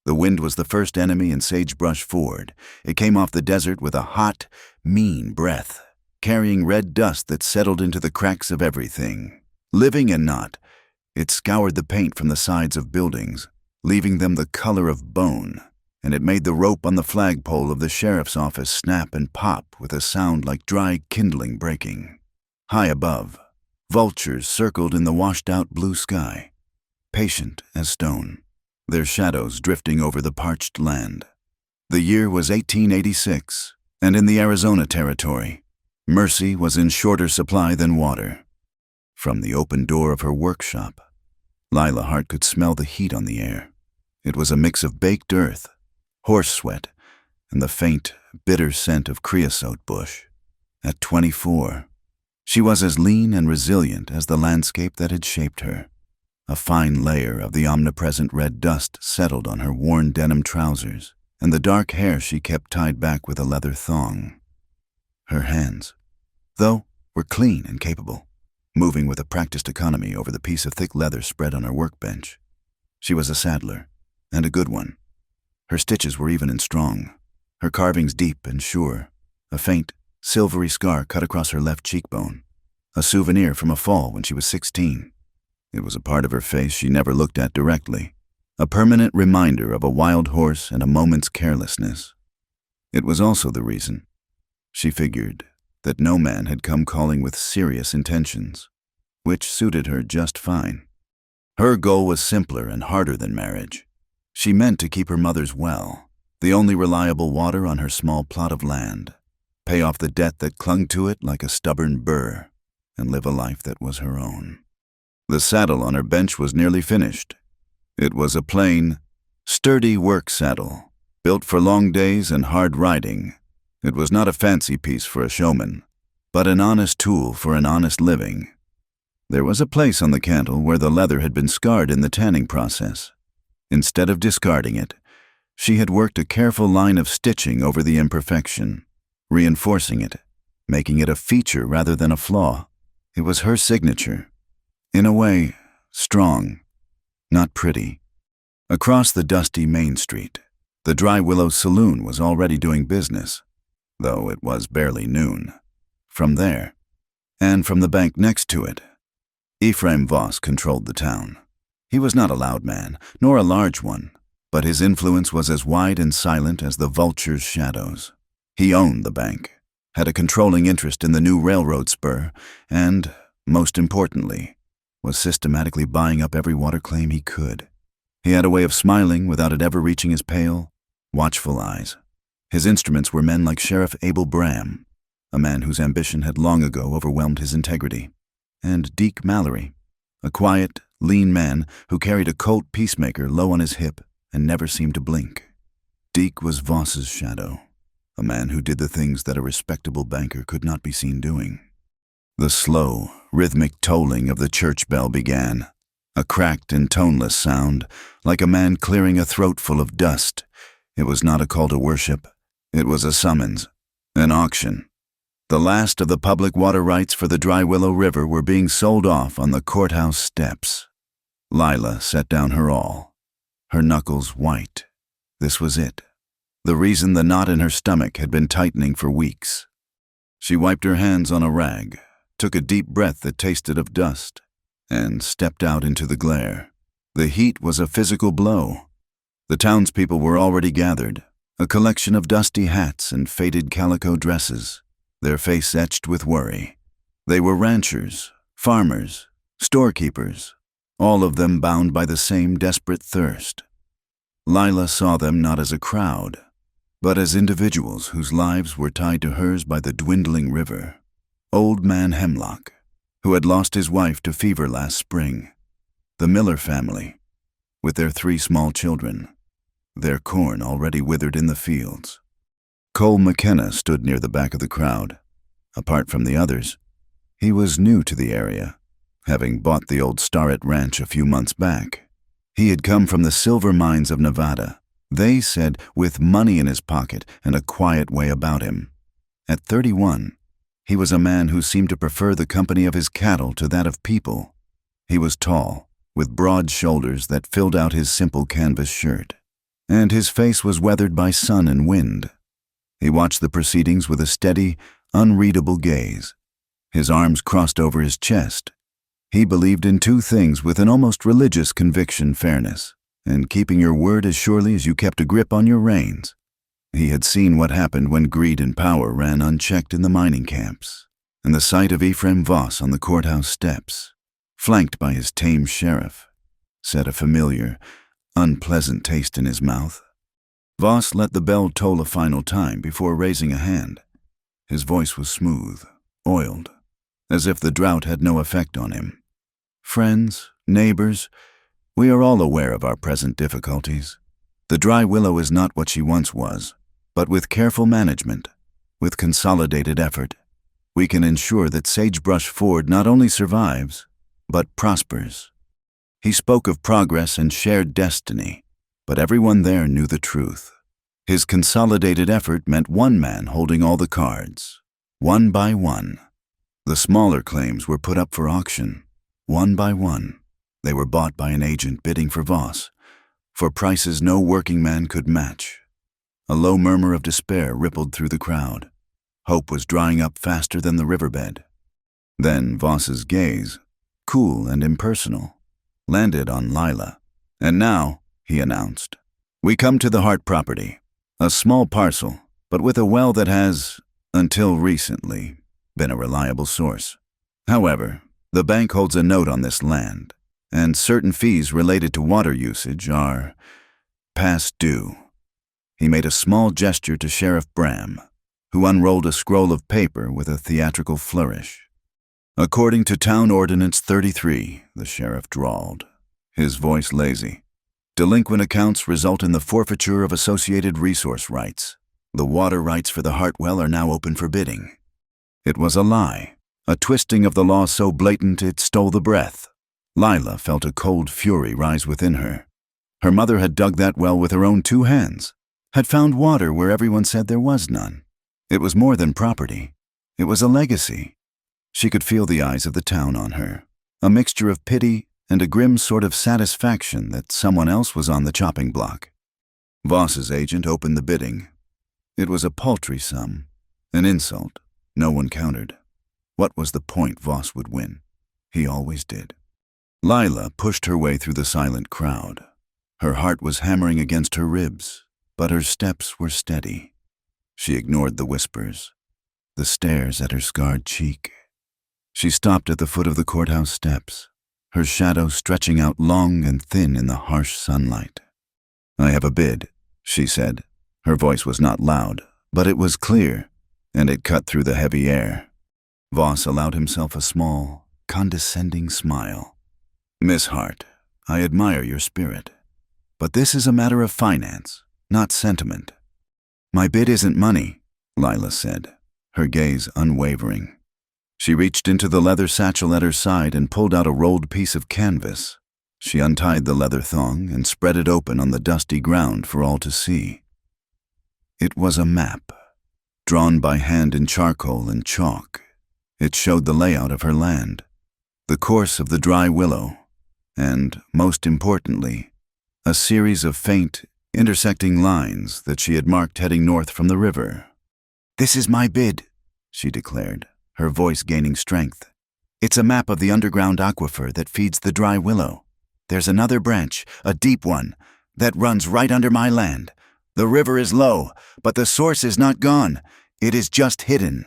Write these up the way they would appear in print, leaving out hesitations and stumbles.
The wind was the first enemy in Sagebrush Ford. It came off the desert with a hot, mean breath, carrying red dust that settled into the cracks of everything. Living and not, it scoured the paint from the sides of buildings, leaving them the color of bone, and it made the rope on the flagpole of the sheriff's office snap and pop with a sound like dry kindling breaking. High above, vultures circled in the washed-out blue sky, patient as stone, their shadows drifting over the parched land. The year was 1886, and in the Arizona Territory, mercy was in shorter supply than water. From the open door of her workshop, Lila Hart could smell the heat on the air. It was a mix of baked earth, horse sweat, and the faint, bitter scent of creosote bush. At 24, she was as lean and resilient as the landscape that had shaped her. A fine layer of the omnipresent red dust settled on her worn denim trousers and the dark hair she kept tied back with a leather thong. Her hands, though, were clean and capable, moving with a practiced economy over the piece of thick leather spread on her workbench. She was a saddler, and a good one. Her stitches were even and strong, her carvings deep and sure, a faint, silvery scar cut across her left cheekbone, a souvenir from a fall when she was 16. It was a part of her face she never looked at directly, a permanent reminder of a wild horse and a moment's carelessness. It was also the reason, she figured, that no man had come calling with serious intentions, which suited her just fine. Her goal was simpler and harder than marriage. She meant to keep her mother's well, the only reliable water on her small plot of land, pay off the debt that clung to it like a stubborn burr, and live a life that was her own. The saddle on her bench was nearly finished. It was a plain, sturdy work saddle, built for long days and hard riding. It was not a fancy piece for a showman, but an honest tool for an honest living. There was a place on the cantle where the leather had been scarred in the tanning process. Instead of discarding it, she had worked a careful line of stitching over the imperfection, reinforcing it, making it a feature rather than a flaw. It was her signature. In a way, strong, not pretty. Across the dusty Main Street, the Dry Willow Saloon was already doing business, though it was barely noon. From there, and from the bank next to it, Ephraim Voss controlled the town. He was not a loud man, nor a large one, but his influence was as wide and silent as the vulture's shadows. He owned the bank, had a controlling interest in the new railroad spur, and, most importantly, was systematically buying up every water claim he could. He had a way of smiling without it ever reaching his pale, watchful eyes. His instruments were men like Sheriff Abel Bram, a man whose ambition had long ago overwhelmed his integrity, and Deke Mallory, a quiet, lean man who carried a Colt Peacemaker low on his hip and never seemed to blink. Deke was Voss's shadow, a man who did the things that a respectable banker could not be seen doing. The slow, rhythmic tolling of the church bell began, a cracked and toneless sound, like a man clearing a throat full of dust. It was not a call to worship. It was a summons, an auction. The last of the public water rights for the Dry Willow River were being sold off on the courthouse steps. Lila set down her awl, her knuckles white. This was it, the reason the knot in her stomach had been tightening for weeks. She wiped her hands on a rag, took a deep breath that tasted of dust, and stepped out into the glare. The heat was a physical blow. The townspeople were already gathered, a collection of dusty hats and faded calico dresses, their face etched with worry. They were ranchers, farmers, storekeepers, all of them bound by the same desperate thirst. Lila saw them not as a crowd, but as individuals whose lives were tied to hers by the dwindling river. Old Man Hemlock, who had lost his wife to fever last spring. The Miller family, with their 3 small children, their corn already withered in the fields. Cole McKenna stood near the back of the crowd. Apart from the others, he was new to the area, having bought the old Starrett Ranch a few months back. He had come from the silver mines of Nevada, they said with money in his pocket and a quiet way about him. At 31, he was a man who seemed to prefer the company of his cattle to that of people. He was tall, with broad shoulders that filled out his simple canvas shirt. and his face was weathered by sun and wind. He watched the proceedings with a steady, unreadable gaze. His arms crossed over his chest. He believed in two things with an almost religious conviction: fairness, and keeping your word as surely as you kept a grip on your reins. He had seen what happened when greed and power ran unchecked in the mining camps, and the sight of Ephraim Voss on the courthouse steps, flanked by his tame sheriff, set a familiar, unpleasant taste in his mouth. Voss let the bell toll a final time before raising a hand. His voice was smooth, oiled, as if the drought had no effect on him. Friends, neighbors, we are all aware of our present difficulties. The dry willow is not what she once was, but with careful management, with consolidated effort, we can ensure that Sagebrush Ford not only survives, but prospers. He spoke of progress and shared destiny, but everyone there knew the truth. His consolidated effort meant one man holding all the cards, one by one. The smaller claims were put up for auction, one by one. They were bought by an agent bidding for Voss, for prices no working man could match. A low murmur of despair rippled through the crowd. Hope was drying up faster than the riverbed. Then Voss's gaze, cool and impersonal, landed on Lila. "And now," he announced, "we come to the Hart property, a small parcel, but with a well that has, until recently, been a reliable source. However, the bank holds a note on this land, and certain fees related to water usage are past due." He made a small gesture to Sheriff Bram, who unrolled a scroll of paper with a theatrical flourish. "According to Town Ordinance 33, the sheriff drawled, his voice lazy, delinquent accounts result in the forfeiture of associated resource rights. The water rights for the Hartwell are now open for bidding." It was a lie, a twisting of the law so blatant it stole the breath. Lila felt a cold fury rise within her. Her mother had dug that well with her own 2 hands, had found water where everyone said there was none. It was more than property. It was a legacy. She could feel the eyes of the town on her, a mixture of pity and a grim sort of satisfaction that someone else was on the chopping block. Voss's agent opened the bidding. It was a paltry sum, an insult. No one countered. What was the point? Voss would win. He always did. Lila pushed her way through the silent crowd. Her heart was hammering against her ribs, but her steps were steady. She ignored the whispers, the stares at her scarred cheek. She stopped at the foot of the courthouse steps, her shadow stretching out long and thin in the harsh sunlight. "I have a bid," she said. Her voice was not loud, but it was clear, and it cut through the heavy air. Voss allowed himself a small, condescending smile. "Miss Hart, I admire your spirit, but this is a matter of finance, not sentiment." "My bid isn't money," Lila said, her gaze unwavering. She reached into the leather satchel at her side and pulled out a rolled piece of canvas. She untied the leather thong and spread it open on the dusty ground for all to see. It was a map, drawn by hand in charcoal and chalk. It showed the layout of her land, the course of the dry willow, and, most importantly, a series of faint, intersecting lines that she had marked heading north from the river. "This is my bid," she declared, her voice gaining strength. "It's a map of the underground aquifer that feeds the dry willow. There's another branch, a deep one, that runs right under my land. The river is low, but the source is not gone. It is just hidden."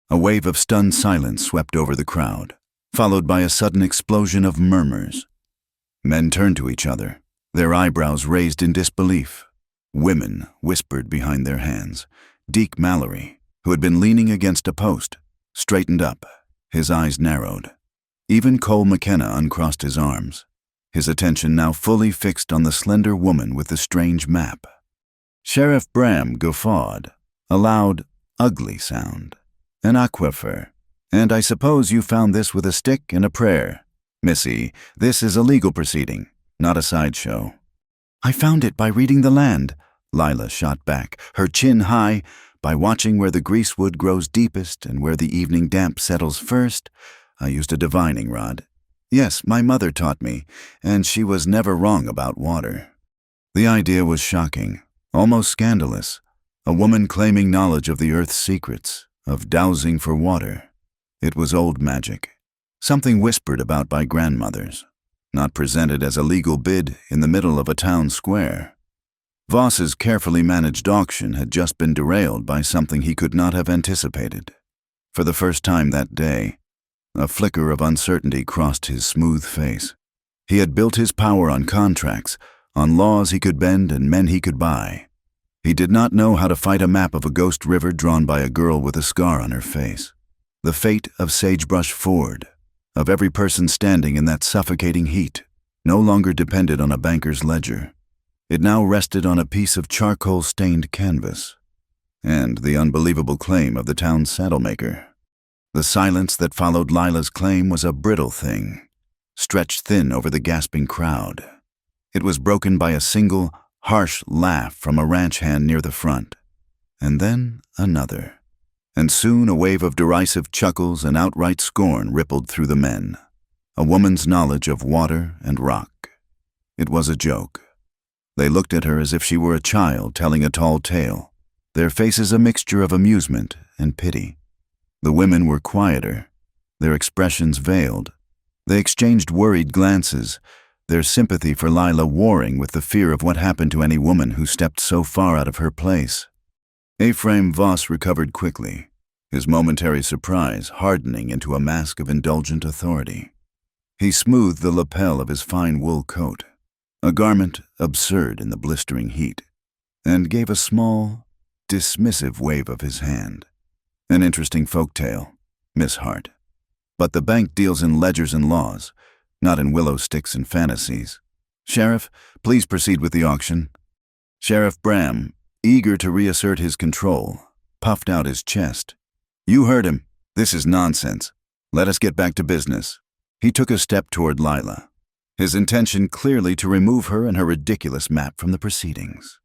A wave of stunned silence swept over the crowd, followed by a sudden explosion of murmurs. Men turned to each other, their eyebrows raised in disbelief. Women whispered behind their hands. Deke Mallory, who had been leaning against a post, straightened up, his eyes narrowed. Even Cole McKenna uncrossed his arms, his attention now fully fixed on the slender woman with the strange map. Sheriff Bram guffawed, a loud, ugly sound. "An aquifer. And I suppose you found this with a stick and a prayer. Missy, this is a legal proceeding, not a sideshow." "I found it by reading the land," Lila shot back, her chin high. "By watching where the greasewood grows deepest and where the evening damp settles first. I used a divining rod. Yes, my mother taught me, and she was never wrong about water." The idea was shocking, almost scandalous. A woman claiming knowledge of the Earth's secrets, of dowsing for water. It was old magic, something whispered about by grandmothers, not presented as a legal bid in the middle of a town square. Voss's carefully managed auction had just been derailed by something he could not have anticipated. For the first time that day, a flicker of uncertainty crossed his smooth face. He had built his power on contracts, on laws he could bend and men he could buy. He did not know how to fight a map of a ghost river drawn by a girl with a scar on her face. The fate of Sagebrush Ford, of every person standing in that suffocating heat, no longer depended on a banker's ledger. It now rested on a piece of charcoal-stained canvas, and the unbelievable claim of the town's saddlemaker. The silence that followed Lila's claim was a brittle thing, stretched thin over the gasping crowd. It was broken by a single, harsh laugh from a ranch hand near the front, and then another. And soon a wave of derisive chuckles and outright scorn rippled through the men. A woman's knowledge of water and rock. It was a joke. They looked at her as if she were a child telling a tall tale, their faces a mixture of amusement and pity. The women were quieter, their expressions veiled. They exchanged worried glances, their sympathy for Lila warring with the fear of what happened to any woman who stepped so far out of her place. Ephraim Voss recovered quickly, his momentary surprise hardening into a mask of indulgent authority. He smoothed the lapel of his fine wool coat, a garment absurd in the blistering heat, and gave a small, dismissive wave of his hand. An interesting folk tale, Miss Hart. But the bank deals in ledgers and laws, not in willow sticks and fantasies. Sheriff, please proceed with the auction. Sheriff Bram, eager to reassert his control, puffed out his chest. You heard him. This is nonsense. Let us get back to business. He took a step toward Lila, his intention clearly to remove her and her ridiculous map from the proceedings.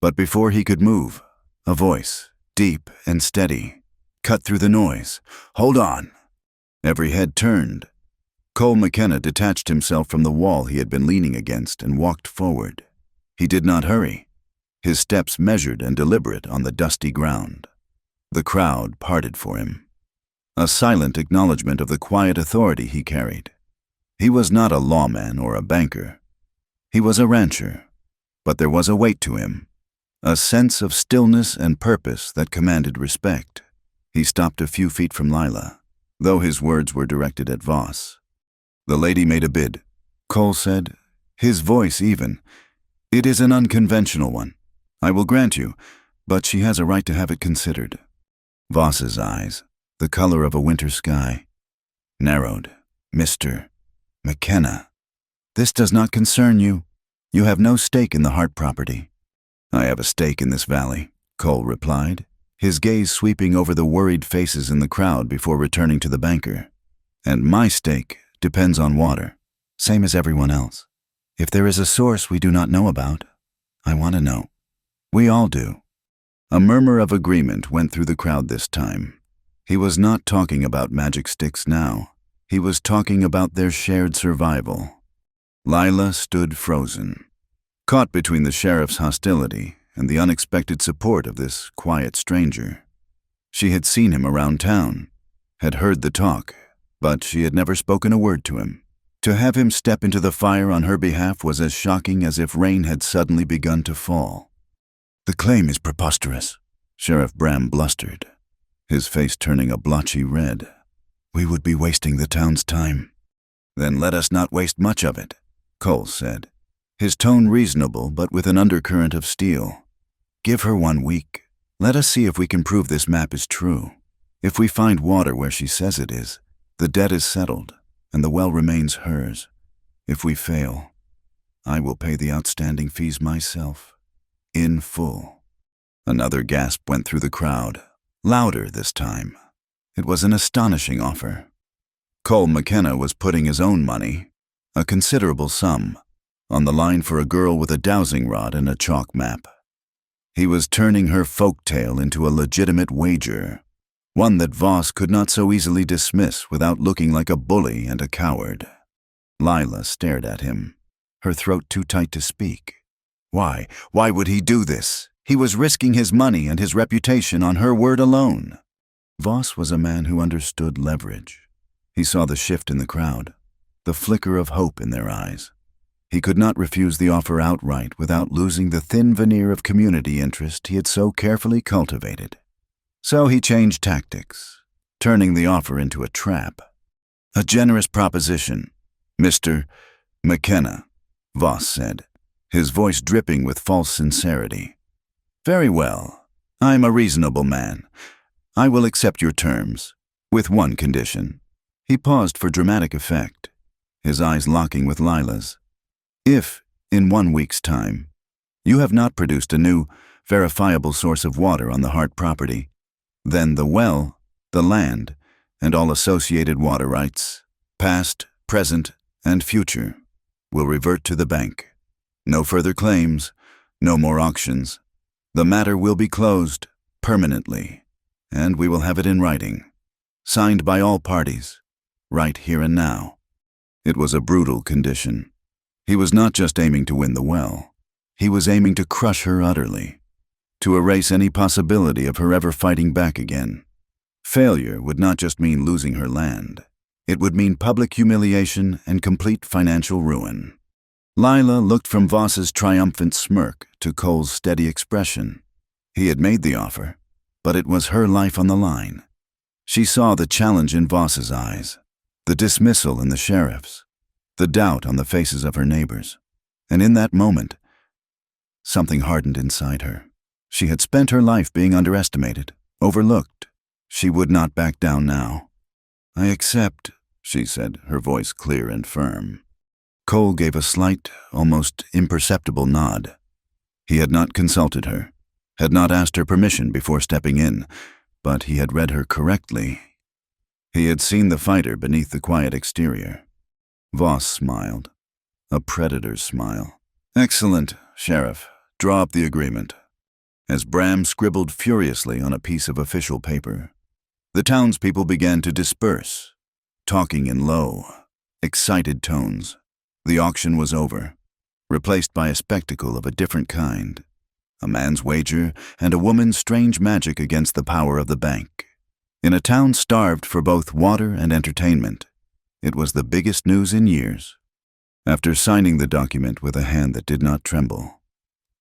But before he could move, a voice, deep and steady, cut through the noise. Hold on. Every head turned. Cole McKenna detached himself from the wall he had been leaning against and walked forward. He did not hurry, his steps measured and deliberate on the dusty ground. The crowd parted for him, a silent acknowledgement of the quiet authority he carried. He was not a lawman or a banker. He was a rancher, but there was a weight to him, a sense of stillness and purpose that commanded respect. He stopped a few feet from Lila, though his words were directed at Voss. The lady made a bid, Cole said, his voice even. It is an unconventional one. I will grant you, but she has a right to have it considered. Voss's eyes, the color of a winter sky, narrowed. Mr. McKenna, this does not concern you. You have no stake in the Hart property. I have a stake in this valley, Cole replied, his gaze sweeping over the worried faces in the crowd before returning to the banker. And my stake depends on water, same as everyone else. If there is a source we do not know about, I want to know. We all do. A murmur of agreement went through the crowd this time. He was not talking about magic sticks now. He was talking about their shared survival. Lila stood frozen, caught between the sheriff's hostility and the unexpected support of this quiet stranger. She had seen him around town, had heard the talk, but she had never spoken a word to him. To have him step into the fire on her behalf was as shocking as if rain had suddenly begun to fall. The claim is preposterous, Sheriff Bram blustered, his face turning a blotchy red. We would be wasting the town's time. Then let us not waste much of it, Cole said, his tone reasonable but with an undercurrent of steel. Give her 1 week. Let us see if we can prove this map is true. If we find water where she says it is, the debt is settled, and the well remains hers. If we fail, I will pay the outstanding fees myself, in full. Another gasp went through the crowd, louder this time. It was an astonishing offer. Cole McKenna was putting his own money, a considerable sum, on the line for a girl with a dowsing rod and a chalk map. He was turning her folk tale into a legitimate wager, one that Voss could not so easily dismiss without looking like a bully and a coward. Lila stared at him, her throat too tight to speak. Why? Why would he do this? He was risking his money and his reputation on her word alone. Voss was a man who understood leverage. He saw the shift in the crowd, the flicker of hope in their eyes. He could not refuse the offer outright without losing the thin veneer of community interest he had so carefully cultivated. So he changed tactics, turning the offer into a trap. A generous proposition, Mr. McKenna, Voss said, his voice dripping with false sincerity. Very well. I'm a reasonable man. I will accept your terms, with one condition. He paused for dramatic effect, his eyes locking with Lila's. If, in 1 week's time, you have not produced a new, verifiable source of water on the Hart property, then the well, the land, and all associated water rights, past, present, and future, will revert to the bank. No further claims, no more auctions. The matter will be closed permanently, and we will have it in writing, signed by all parties, right here and now. It was a brutal condition. He was not just aiming to win the well. He was aiming to crush her utterly, to erase any possibility of her ever fighting back again. Failure would not just mean losing her land. It would mean public humiliation and complete financial ruin. Lila looked from Voss's triumphant smirk to Cole's steady expression. He had made the offer, but it was her life on the line. She saw the challenge in Voss's eyes, the dismissal in the sheriff's, the doubt on the faces of her neighbors. And in that moment, something hardened inside her. She had spent her life being underestimated, overlooked. She would not back down now. I accept, she said, her voice clear and firm. Cole gave a slight, almost imperceptible nod. He had not consulted her, had not asked her permission before stepping in, but he had read her correctly. He had seen the fighter beneath the quiet exterior. Voss smiled, a predator's smile. Excellent, Sheriff. Draw up the agreement. As Bram scribbled furiously on a piece of official paper, the townspeople began to disperse, talking in low, excited tones. The auction was over, replaced by a spectacle of a different kind. A man's wager and a woman's strange magic against the power of the bank. In a town starved for both water and entertainment, it was the biggest news in years. After signing the document with a hand that did not tremble,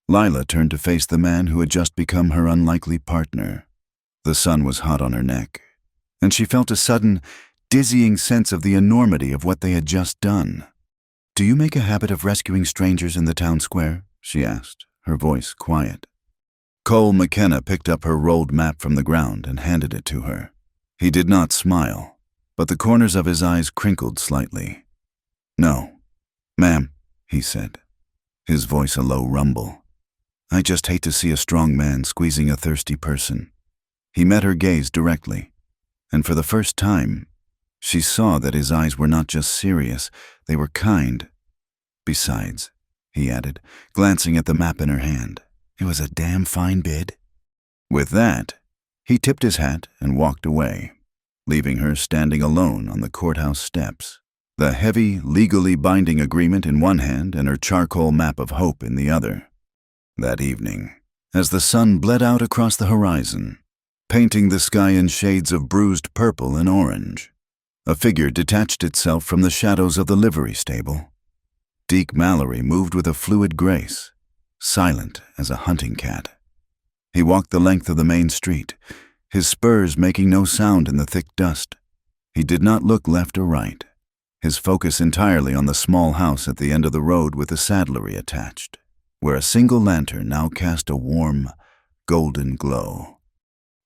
Lila turned to face the man who had just become her unlikely partner. The sun was hot on her neck, and she felt a sudden, dizzying sense of the enormity of what they had just done. "Do you make a habit of rescuing strangers in the town square?" she asked, her voice quiet. Cole McKenna picked up her rolled map from the ground and handed it to her. He did not smile, but the corners of his eyes crinkled slightly. "No, ma'am," he said, his voice a low rumble. "I just hate to see a strong man squeezing a thirsty person." He met her gaze directly, and for the first time, she saw that his eyes were not just serious, they were kind. "Besides," he added, glancing at the map in her hand, "it was a damn fine bid." With that, he tipped his hat and walked away, leaving her standing alone on the courthouse steps, the heavy, legally binding agreement in one hand and her charcoal map of hope in the other. That evening, as the sun bled out across the horizon, painting the sky in shades of bruised purple and orange, a figure detached itself from the shadows of the livery stable. Deke Mallory moved with a fluid grace, silent as a hunting cat. He walked the length of the main street, his spurs making no sound in the thick dust. He did not look left or right, his focus entirely on the small house at the end of the road with the saddlery attached, where a single lantern now cast a warm, golden glow.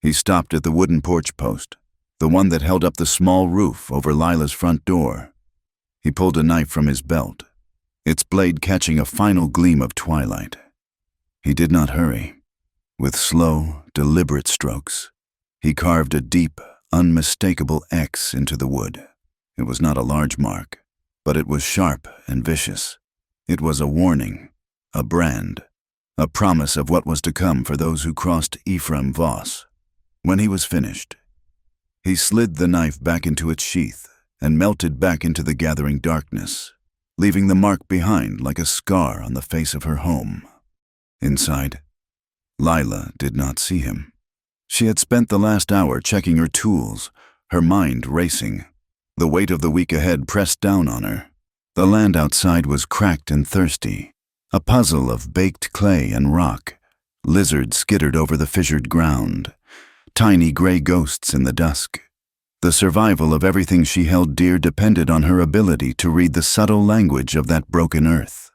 He stopped at the wooden porch post, the one that held up the small roof over Lila's front door. He pulled a knife from his belt, its blade catching a final gleam of twilight. He did not hurry. With slow, deliberate strokes, he carved a deep, unmistakable X into the wood. It was not a large mark, but it was sharp and vicious. It was a warning, a brand, a promise of what was to come for those who crossed Ephraim Voss. When he was finished, he slid the knife back into its sheath and melted back into the gathering darkness, leaving the mark behind like a scar on the face of her home. Inside, Lila did not see him. She had spent the last hour checking her tools, her mind racing. The weight of the week ahead pressed down on her. The land outside was cracked and thirsty, a puzzle of baked clay and rock. Lizards skittered over the fissured ground, tiny gray ghosts in the dusk. The survival of everything she held dear depended on her ability to read the subtle language of that broken earth.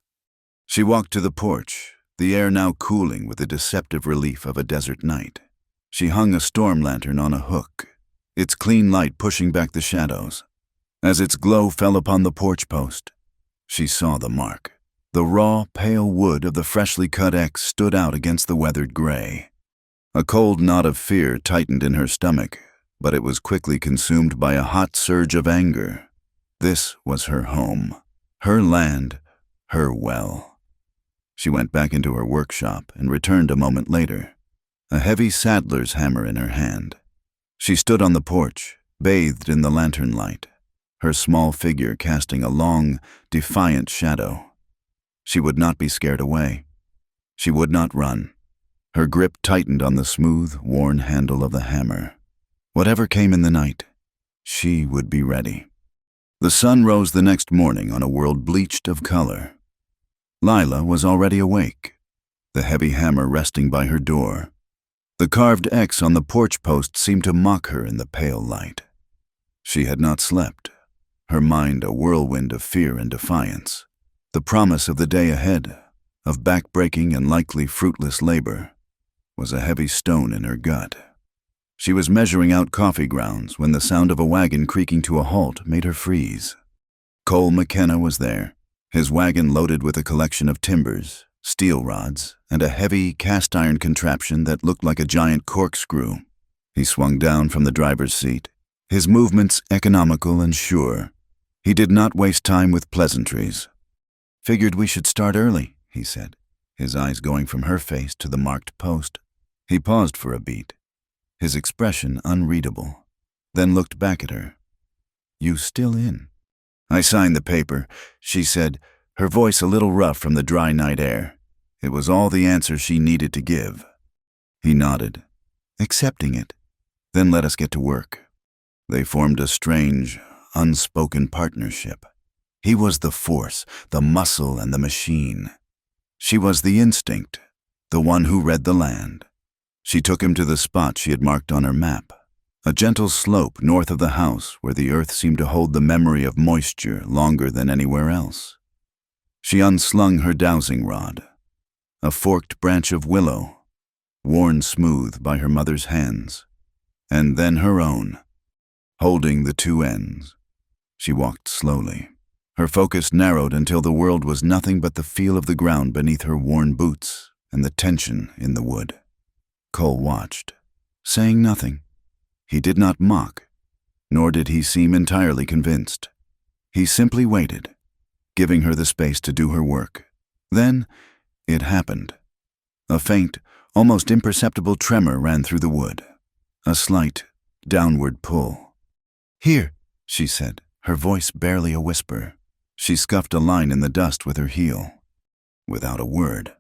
She walked to the porch, the air now cooling with the deceptive relief of a desert night. She hung a storm lantern on a hook, its clean light pushing back the shadows. As its glow fell upon the porch post, she saw the mark. The raw, pale wood of the freshly cut X stood out against the weathered gray. A cold knot of fear tightened in her stomach, but it was quickly consumed by a hot surge of anger. This was her home, her land, her well. She went back into her workshop and returned a moment later, a heavy saddler's hammer in her hand. She stood on the porch, bathed in the lantern light, her small figure casting a long, defiant shadow. She would not be scared away. She would not run. Her grip tightened on the smooth, worn handle of the hammer. Whatever came in the night, she would be ready. The sun rose the next morning on a world bleached of color. Lila was already awake, the heavy hammer resting by her door. The carved X on the porch post seemed to mock her in the pale light. She had not slept, her mind a whirlwind of fear and defiance. The promise of the day ahead, of back-breaking and likely fruitless labor, was a heavy stone in her gut. She was measuring out coffee grounds when the sound of a wagon creaking to a halt made her freeze. Cole McKenna was there, his wagon loaded with a collection of timbers, steel rods, and a heavy cast-iron contraption that looked like a giant corkscrew. He swung down from the driver's seat, his movements economical and sure. He did not waste time with pleasantries. "Figured we should start early," he said, his eyes going from her face to the marked post. He paused for a beat, his expression unreadable, then looked back at her. "You still in?" "I signed the paper," she said, her voice a little rough from the dry night air. It was all the answer she needed to give. He nodded, accepting it, then let us get to work. They formed a strange, unspoken partnership. He was the force, the muscle, and the machine. She was the instinct, the one who read the land. She took him to the spot she had marked on her map, a gentle slope north of the house where the earth seemed to hold the memory of moisture longer than anywhere else. She unslung her dowsing rod, a forked branch of willow, worn smooth by her mother's hands, and then her own, holding the two ends. She walked slowly. Her focus narrowed until the world was nothing but the feel of the ground beneath her worn boots and the tension in the wood. Cole watched, saying nothing. He did not mock, nor did he seem entirely convinced. He simply waited, giving her the space to do her work. Then it happened. A faint, almost imperceptible tremor ran through the wood, a slight, downward pull. "Here," she said, her voice barely a whisper. She scuffed a line in the dust with her heel. Without a word,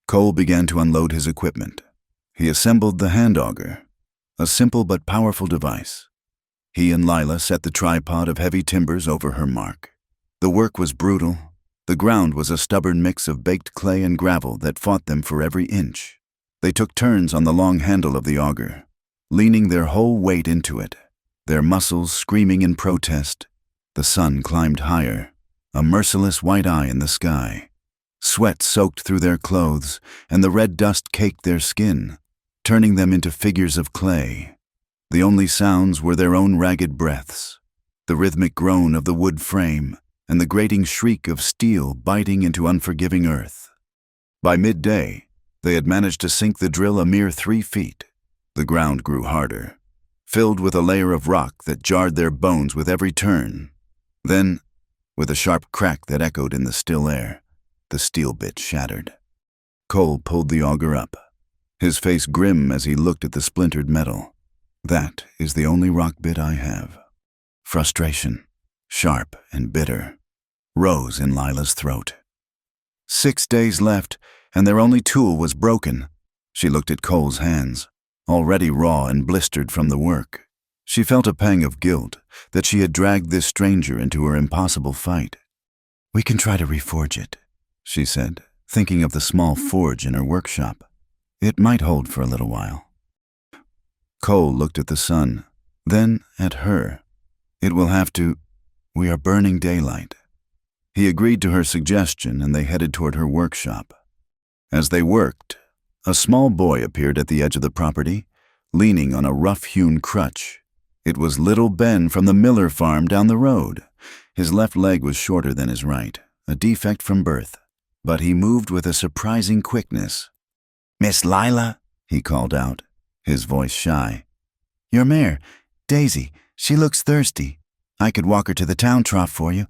Cole began to unload his equipment. He assembled the hand auger, a simple but powerful device. He and Lila set the tripod of heavy timbers over her mark. The work was brutal. The ground was a stubborn mix of baked clay and gravel that fought them for every inch. They took turns on the long handle of the auger, leaning their whole weight into it, their muscles screaming in protest. The sun climbed higher, a merciless white eye in the sky. Sweat soaked through their clothes, and the red dust caked their skin, turning them into figures of clay. The only sounds were their own ragged breaths, the rhythmic groan of the wood frame, and the grating shriek of steel biting into unforgiving earth. By midday, they had managed to sink the drill a mere 3 feet. The ground grew harder, filled with a layer of rock that jarred their bones with every turn. Then, with a sharp crack that echoed in the still air, the steel bit shattered. Cole pulled the auger up, his face grim as he looked at the splintered metal. "That is the only rock bit I have." Frustration, sharp and bitter, rose in Lila's throat. 6 days left, and their only tool was broken. She looked at Cole's hands, already raw and blistered from the work. She felt a pang of guilt that she had dragged this stranger into her impossible fight. "We can try to reforge it," she said, thinking of the small forge in her workshop. "It might hold for a little while." Cole looked at the sun, then at her. "It will have to. We are burning daylight." He agreed to her suggestion, and they headed toward her workshop. As they worked, a small boy appeared at the edge of the property, leaning on a rough-hewn crutch. It was little Ben from the Miller farm down the road. His left leg was shorter than his right, a defect from birth, but he moved with a surprising quickness. "Miss Lila," he called out, his voice shy. "Your mare, Daisy, she looks thirsty. I could walk her to the town trough for you."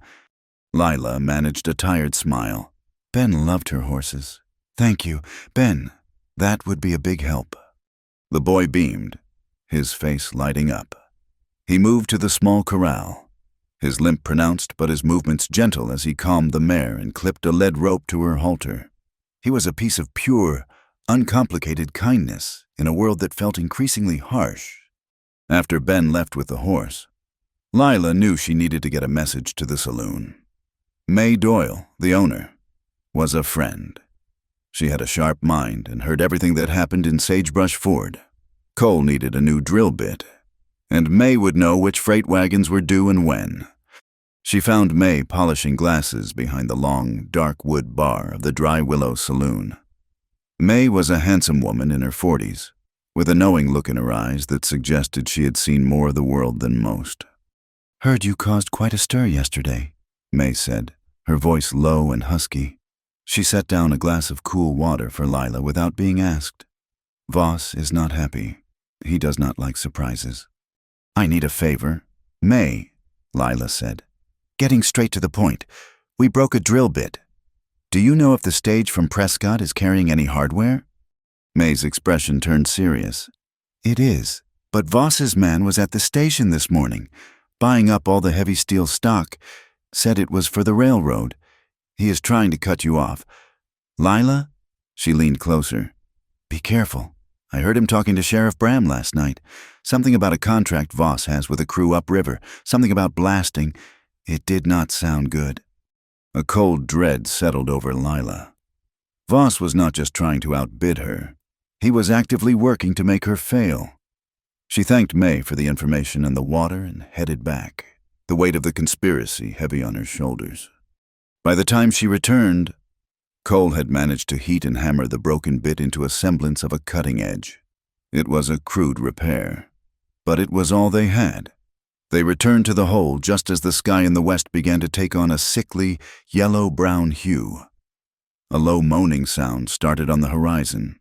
Lila managed a tired smile. Ben loved her horses. "Thank you, Ben. That would be a big help." The boy beamed, his face lighting up. He moved to the small corral, his limp pronounced but his movements gentle as he calmed the mare and clipped a lead rope to her halter. He was a piece of pure, uncomplicated kindness in a world that felt increasingly harsh. After Ben left with the horse, Lila knew she needed to get a message to the saloon. May Doyle, the owner, was a friend. She had a sharp mind and heard everything that happened in Sagebrush Ford. Cole needed a new drill bit, and May would know which freight wagons were due and when. She found May polishing glasses behind the long, dark wood bar of the Dry Willow Saloon. May was a handsome woman in her 40s, with a knowing look in her eyes that suggested she had seen more of the world than most. "Heard you caused quite a stir yesterday," May said, her voice low and husky. She set down a glass of cool water for Lila without being asked. "Voss is not happy. He does not like surprises." "I need a favor." "May," Lila said, getting straight to the point. "We broke a drill bit. Do you know if the stage from Prescott is carrying any hardware?" May's expression turned serious. "It is, but Voss's man was at the station this morning, buying up all the heavy steel stock, said it was for the railroad. He is trying to cut you off." "Lila?" She leaned closer. "Be careful. I heard him talking to Sheriff Bram last night. Something about a contract Voss has with a crew upriver, something about blasting. It did not sound good." A cold dread settled over Lila. Voss was not just trying to outbid her. He was actively working to make her fail. She thanked May for the information and the water and headed back, the weight of the conspiracy heavy on her shoulders. By the time she returned, Cole had managed to heat and hammer the broken bit into a semblance of a cutting edge. It was a crude repair, but it was all they had. They returned to the hole just as the sky in the west began to take on a sickly, yellow-brown hue. A low moaning sound started on the horizon.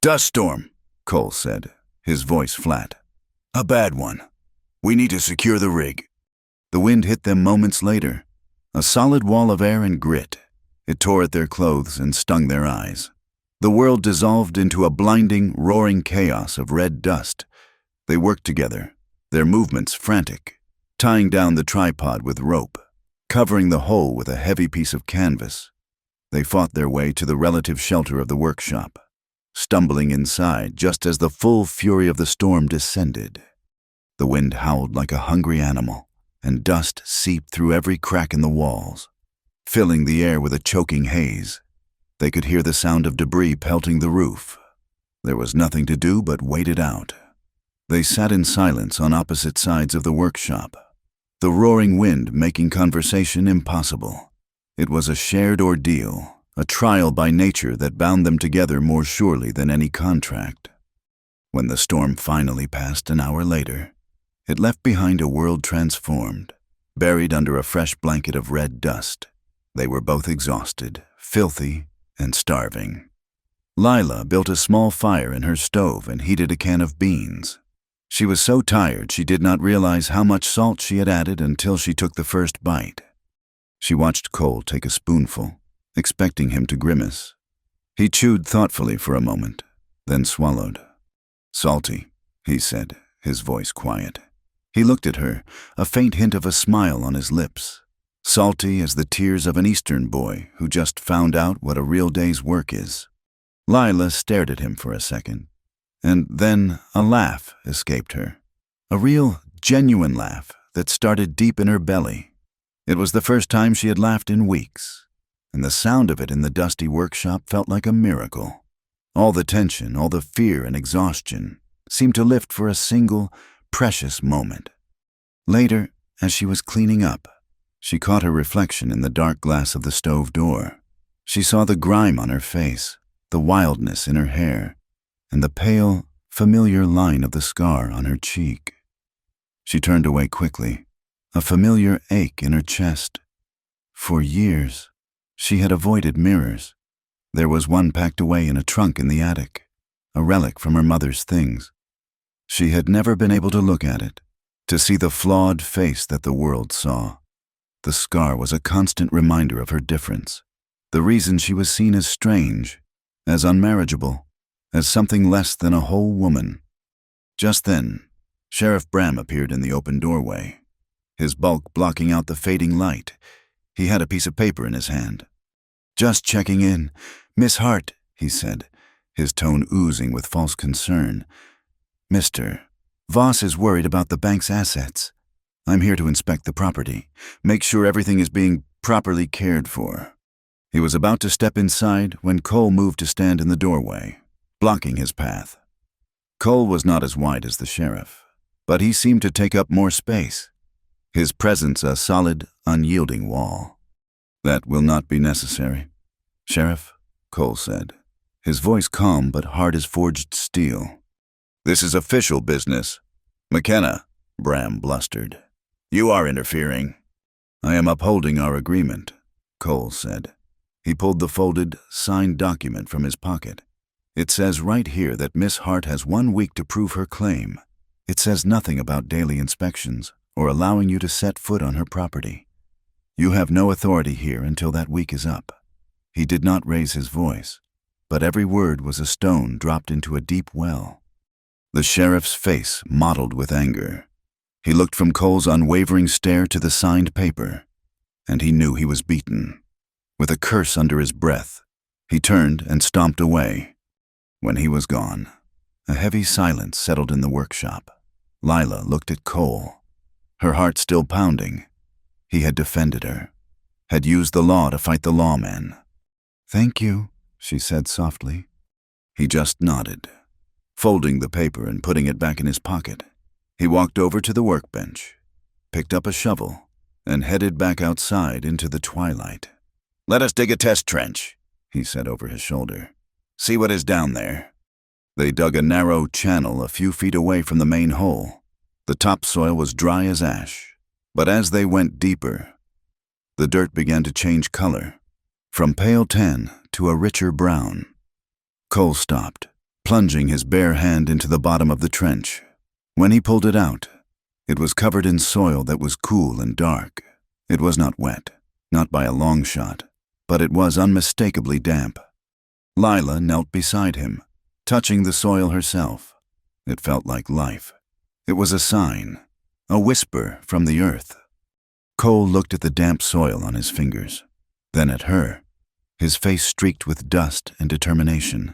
"Dust storm," Cole said, his voice flat. "A bad one. We need to secure the rig." The wind hit them moments later, a solid wall of air and grit. It tore at their clothes and stung their eyes. The world dissolved into a blinding, roaring chaos of red dust. They worked together, their movements frantic, tying down the tripod with rope, covering the hole with a heavy piece of canvas. They fought their way to the relative shelter of the workshop, stumbling inside just as the full fury of the storm descended. The wind howled like a hungry animal, and dust seeped through every crack in the walls, filling the air with a choking haze. They could hear the sound of debris pelting the roof. There was nothing to do but wait it out. They sat in silence on opposite sides of the workshop, the roaring wind making conversation impossible. It was a shared ordeal, a trial by nature that bound them together more surely than any contract. When the storm finally passed an hour later, it left behind a world transformed, buried under a fresh blanket of red dust. They were both exhausted, filthy, and starving. Lila built a small fire in her stove and heated a can of beans. She was so tired she did not realize how much salt she had added until she took the first bite. She watched Cole take a spoonful, expecting him to grimace. He chewed thoughtfully for a moment, then swallowed. "Salty," he said, his voice quiet. He looked at her, a faint hint of a smile on his lips. salty as the tears of an Eastern boy who just found out what a real day's work is. Lila stared at him for a second, and then a laugh escaped her. A real, genuine laugh that started deep in her belly. It was the first time she had laughed in weeks, and the sound of it in the dusty workshop felt like a miracle. All the tension, all the fear and exhaustion seemed to lift for a single, precious moment. Later, as she was cleaning up, she caught her reflection in the dark glass of the stove door. She saw the grime on her face, the wildness in her hair, and the pale, familiar line of the scar on her cheek. She turned away quickly, a familiar ache in her chest. For years, she had avoided mirrors. There was one packed away in a trunk in the attic, a relic from her mother's things. She had never been able to look at it, to see the flawed face that the world saw. The scar was a constant reminder of her difference, the reason she was seen as strange, as unmarriageable, as something less than a whole woman. Just then, Sheriff Bram appeared in the open doorway, his bulk blocking out the fading light. He had a piece of paper in his hand. "Just checking in. Miss Hart," he said, his tone oozing with false concern. "Mr. Voss is worried about the bank's assets. I'm here to inspect the property, make sure everything is being properly cared for." He was about to step inside when Cole moved to stand in the doorway, blocking his path. Cole was not as wide as the sheriff, but he seemed to take up more space, his presence a solid, unyielding wall. "That will not be necessary, Sheriff," Cole said, his voice calm but hard as forged steel. "This is official business. McKenna," Bram blustered, "you are interfering." "I am upholding our agreement," Cole said. He pulled the folded, signed document from his pocket. "It says right here that Miss Hart has 1 week to prove her claim. It says nothing about daily inspections or allowing you to set foot on her property. You have no authority here until that week is up." He did not raise his voice, but every word was a stone dropped into a deep well. The sheriff's face mottled with anger. He looked from Cole's unwavering stare to the signed paper, and he knew he was beaten. With a curse under his breath, he turned and stomped away. When he was gone, a heavy silence settled in the workshop. Lila looked at Cole, her heart still pounding. He had defended her, had used the law to fight the lawman. "Thank you," she said softly. He just nodded, folding the paper and putting it back in his pocket. He walked over to the workbench, picked up a shovel, and headed back outside into the twilight. "Let us dig a test trench," he said over his shoulder. "See what is down there." They dug a narrow channel a few feet away from the main hole. The topsoil was dry as ash, but as they went deeper, the dirt began to change color, from pale tan to a richer brown. Cole stopped, plunging his bare hand into the bottom of the trench. When he pulled it out, it was covered in soil that was cool and dark. It was not wet, not by a long shot, but it was unmistakably damp. Lila knelt beside him, touching the soil herself. It felt like life. It was a sign, a whisper from the earth. Cole looked at the damp soil on his fingers, then at her, his face streaked with dust and determination.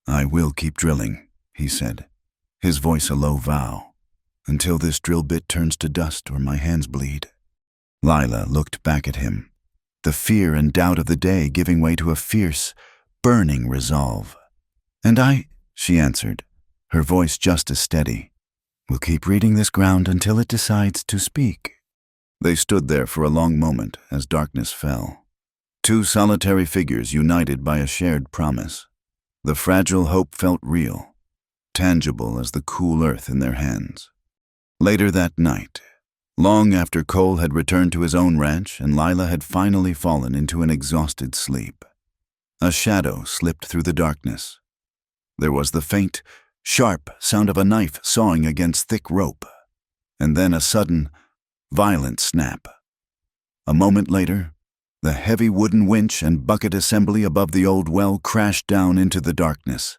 "I will keep drilling," he said, his voice a low vow, "until this drill bit turns to dust or my hands bleed." Lila looked back at him, the fear and doubt of the day giving way to a fierce, burning resolve. "And I," she answered, her voice just as steady, "will keep reading this ground until it decides to speak." They stood there for a long moment as darkness fell. 2 solitary figures united by a shared promise. The fragile hope felt real, tangible as the cool earth in their hands. Later that night, long after Cole had returned to his own ranch and Lila had finally fallen into an exhausted sleep, a shadow slipped through the darkness. There was the faint, sharp sound of a knife sawing against thick rope, and then a sudden, violent snap. A moment later, the heavy wooden winch and bucket assembly above the old well crashed down into the darkness.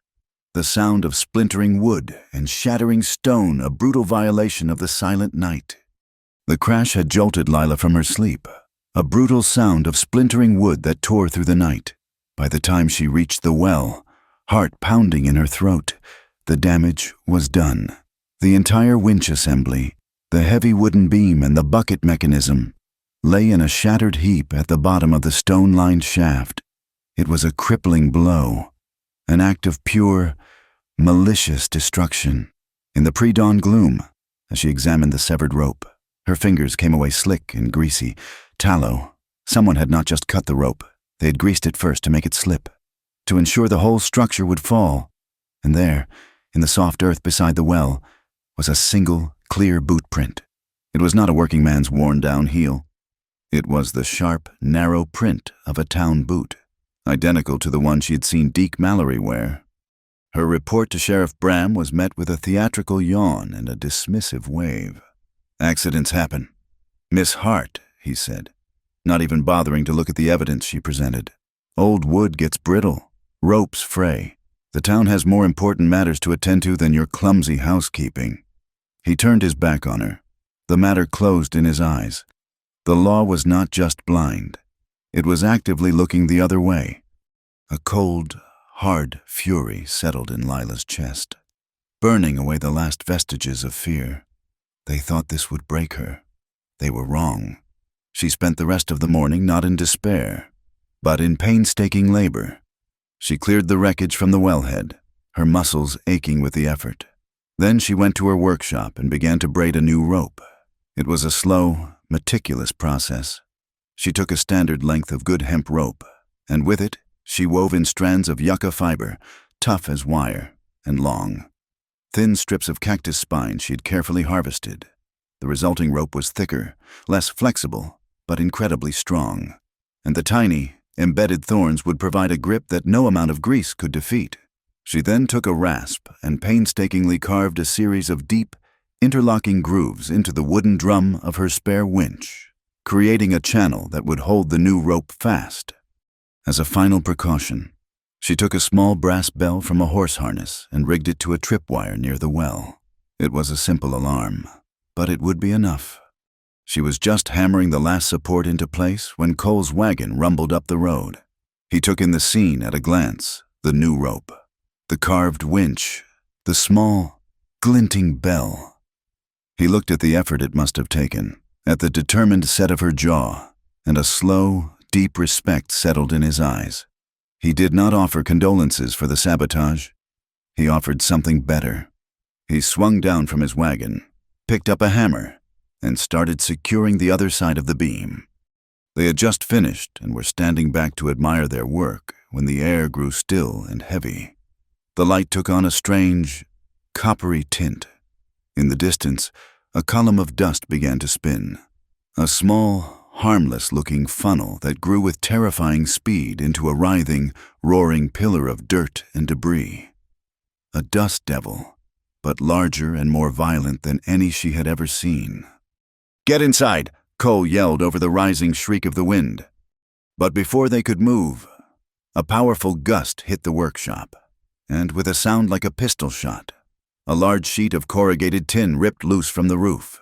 The sound of splintering wood and shattering stone, a brutal violation of the silent night. The crash had jolted Lila from her sleep, a brutal sound of splintering wood that tore through the night. By the time she reached the well, heart pounding in her throat, the damage was done. The entire winch assembly, the heavy wooden beam and the bucket mechanism, lay in a shattered heap at the bottom of the stone-lined shaft. It was a crippling blow, an act of pure, malicious destruction. In the pre-dawn gloom, as she examined the severed rope, her fingers came away slick and greasy. Tallow. Someone had not just cut the rope, they had greased it first to make it slip, to ensure the whole structure would fall. And there, in the soft earth beside the well, was a single, clear boot print. It was not a working man's worn-down heel. It was the sharp, narrow print of a town boot, identical to the one she had seen Deke Mallory wear. Her report to Sheriff Bram was met with a theatrical yawn and a dismissive wave. "Accidents happen. Miss Hart," he said, not even bothering to look at the evidence she presented. "Old wood gets brittle, ropes fray. The town has more important matters to attend to than your clumsy housekeeping." He turned his back on her. The matter closed in his eyes. The law was not just blind. It was actively looking the other way. A cold, hard fury settled in Lila's chest, burning away the last vestiges of fear. They thought this would break her. They were wrong. She spent the rest of the morning not in despair, but in painstaking labor. She cleared the wreckage from the wellhead, her muscles aching with the effort. Then she went to her workshop and began to braid a new rope. It was a slow, meticulous process. She took a standard length of good hemp rope, and with it, she wove in strands of yucca fiber, tough as wire, and long. Thin strips of cactus spine she had carefully harvested. The resulting rope was thicker, less flexible, but incredibly strong, and the tiny, embedded thorns would provide a grip that no amount of grease could defeat. She then took a rasp and painstakingly carved a series of deep, interlocking grooves into the wooden drum of her spare winch, creating a channel that would hold the new rope fast. As a final precaution, she took a small brass bell from a horse harness and rigged it to a tripwire near the well. It was a simple alarm, but it would be enough. She was just hammering the last support into place when Cole's wagon rumbled up the road. He took in the scene at a glance, the new rope, the carved winch, the small, glinting bell. He looked at the effort it must have taken, at the determined set of her jaw, and a slow, deep respect settled in his eyes. He did not offer condolences for the sabotage. He offered something better. He swung down from his wagon, picked up a hammer, and started securing the other side of the beam. They had just finished and were standing back to admire their work when the air grew still and heavy. The light took on a strange, coppery tint. In the distance, a column of dust began to spin. A small, harmless-looking funnel that grew with terrifying speed into a writhing, roaring pillar of dirt and debris. A dust devil, but larger and more violent than any she had ever seen. "Get inside!" Cole yelled over the rising shriek of the wind. But before they could move, a powerful gust hit the workshop, and with a sound like a pistol shot, a large sheet of corrugated tin ripped loose from the roof.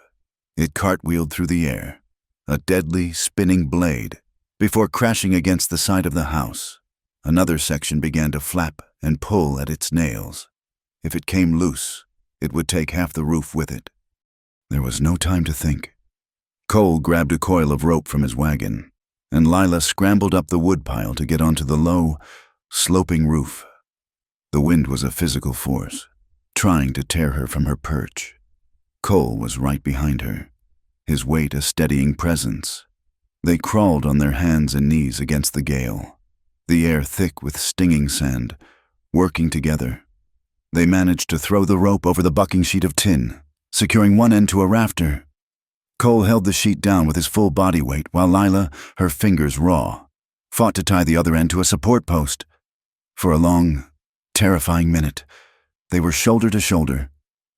It cartwheeled through the air, a deadly, spinning blade, before crashing against the side of the house. Another section began to flap and pull at its nails. If it came loose, it would take half the roof with it. There was no time to think. Cole grabbed a coil of rope from his wagon, and Lila scrambled up the woodpile to get onto the low, sloping roof. The wind was a physical force, trying to tear her from her perch. Cole was right behind her, his weight a steadying presence. They crawled on their hands and knees against the gale, the air thick with stinging sand, working together. They managed to throw the rope over the bucking sheet of tin, securing one end to a rafter. Cole held the sheet down with his full body weight while Lila, her fingers raw, fought to tie the other end to a support post. For a long, terrifying minute, they were shoulder to shoulder,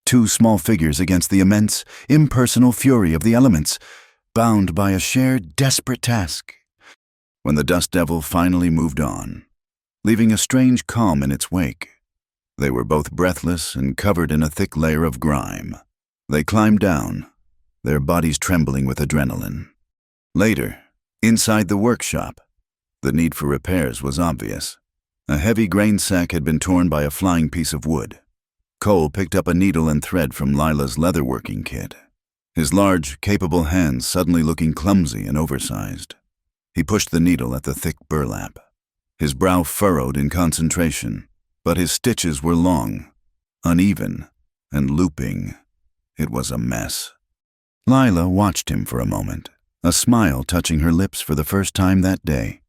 two small figures against the immense, impersonal fury of the elements, bound by a shared, desperate task. When the dust devil finally moved on, leaving a strange calm in its wake, they were both breathless and covered in a thick layer of grime. They climbed down, their bodies trembling with adrenaline. Later, Inside the workshop, the need for repairs was obvious. A heavy grain sack had been torn by a flying piece of wood. Cole picked up a needle and thread from Lila's leatherworking kit, his large, capable hands suddenly looking clumsy and oversized. He pushed the needle at the thick burlap. His brow furrowed in concentration, but his stitches were long, uneven, and looping. It was a mess. Lila watched him for a moment, a smile touching her lips for the first time that day.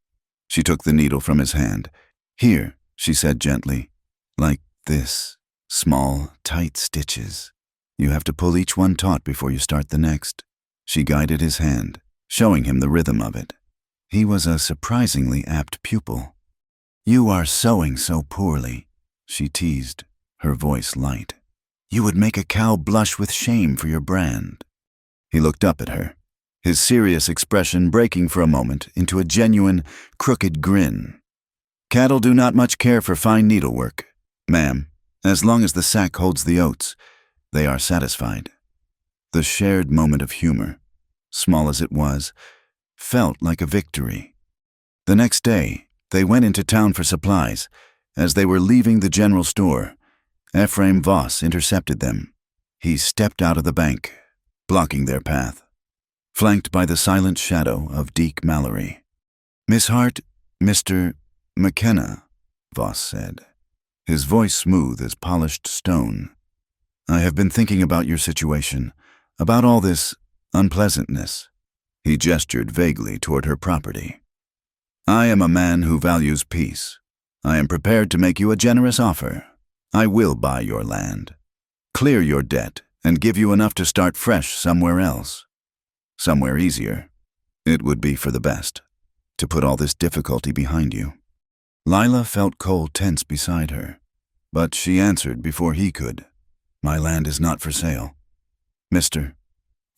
She took the needle from his hand. "Here," she said gently, "like this. Small, tight stitches. You have to pull each one taut before you start the next." She guided his hand, showing him the rhythm of it. He was a surprisingly apt pupil. "You are sewing so poorly," she teased, her voice light. "You would make a cow blush with shame for your brand." He looked up at her, his serious expression breaking for a moment into a genuine, crooked grin. "Cattle do not much care for fine needlework, ma'am. As long as the sack holds the oats, they are satisfied." The shared moment of humor, small as it was, felt like a victory. The next day, they went into town for supplies. As they were leaving the general store, Ephraim Voss intercepted them. He stepped out of the bank, blocking their path, flanked by the silent shadow of Deke Mallory. "Miss Hart, Mr. McKenna," Voss said, his voice smooth as polished stone. "I have been thinking about your situation, about all this unpleasantness." He gestured vaguely toward her property. "I am a man who values peace. I am prepared to make you a generous offer. I will buy your land, clear your debt, and give you enough to start fresh somewhere else. Somewhere easier. It would be for the best, to put all this difficulty behind you." Lila felt Cole tense beside her, but she answered before he could. "My land is not for sale. Mr.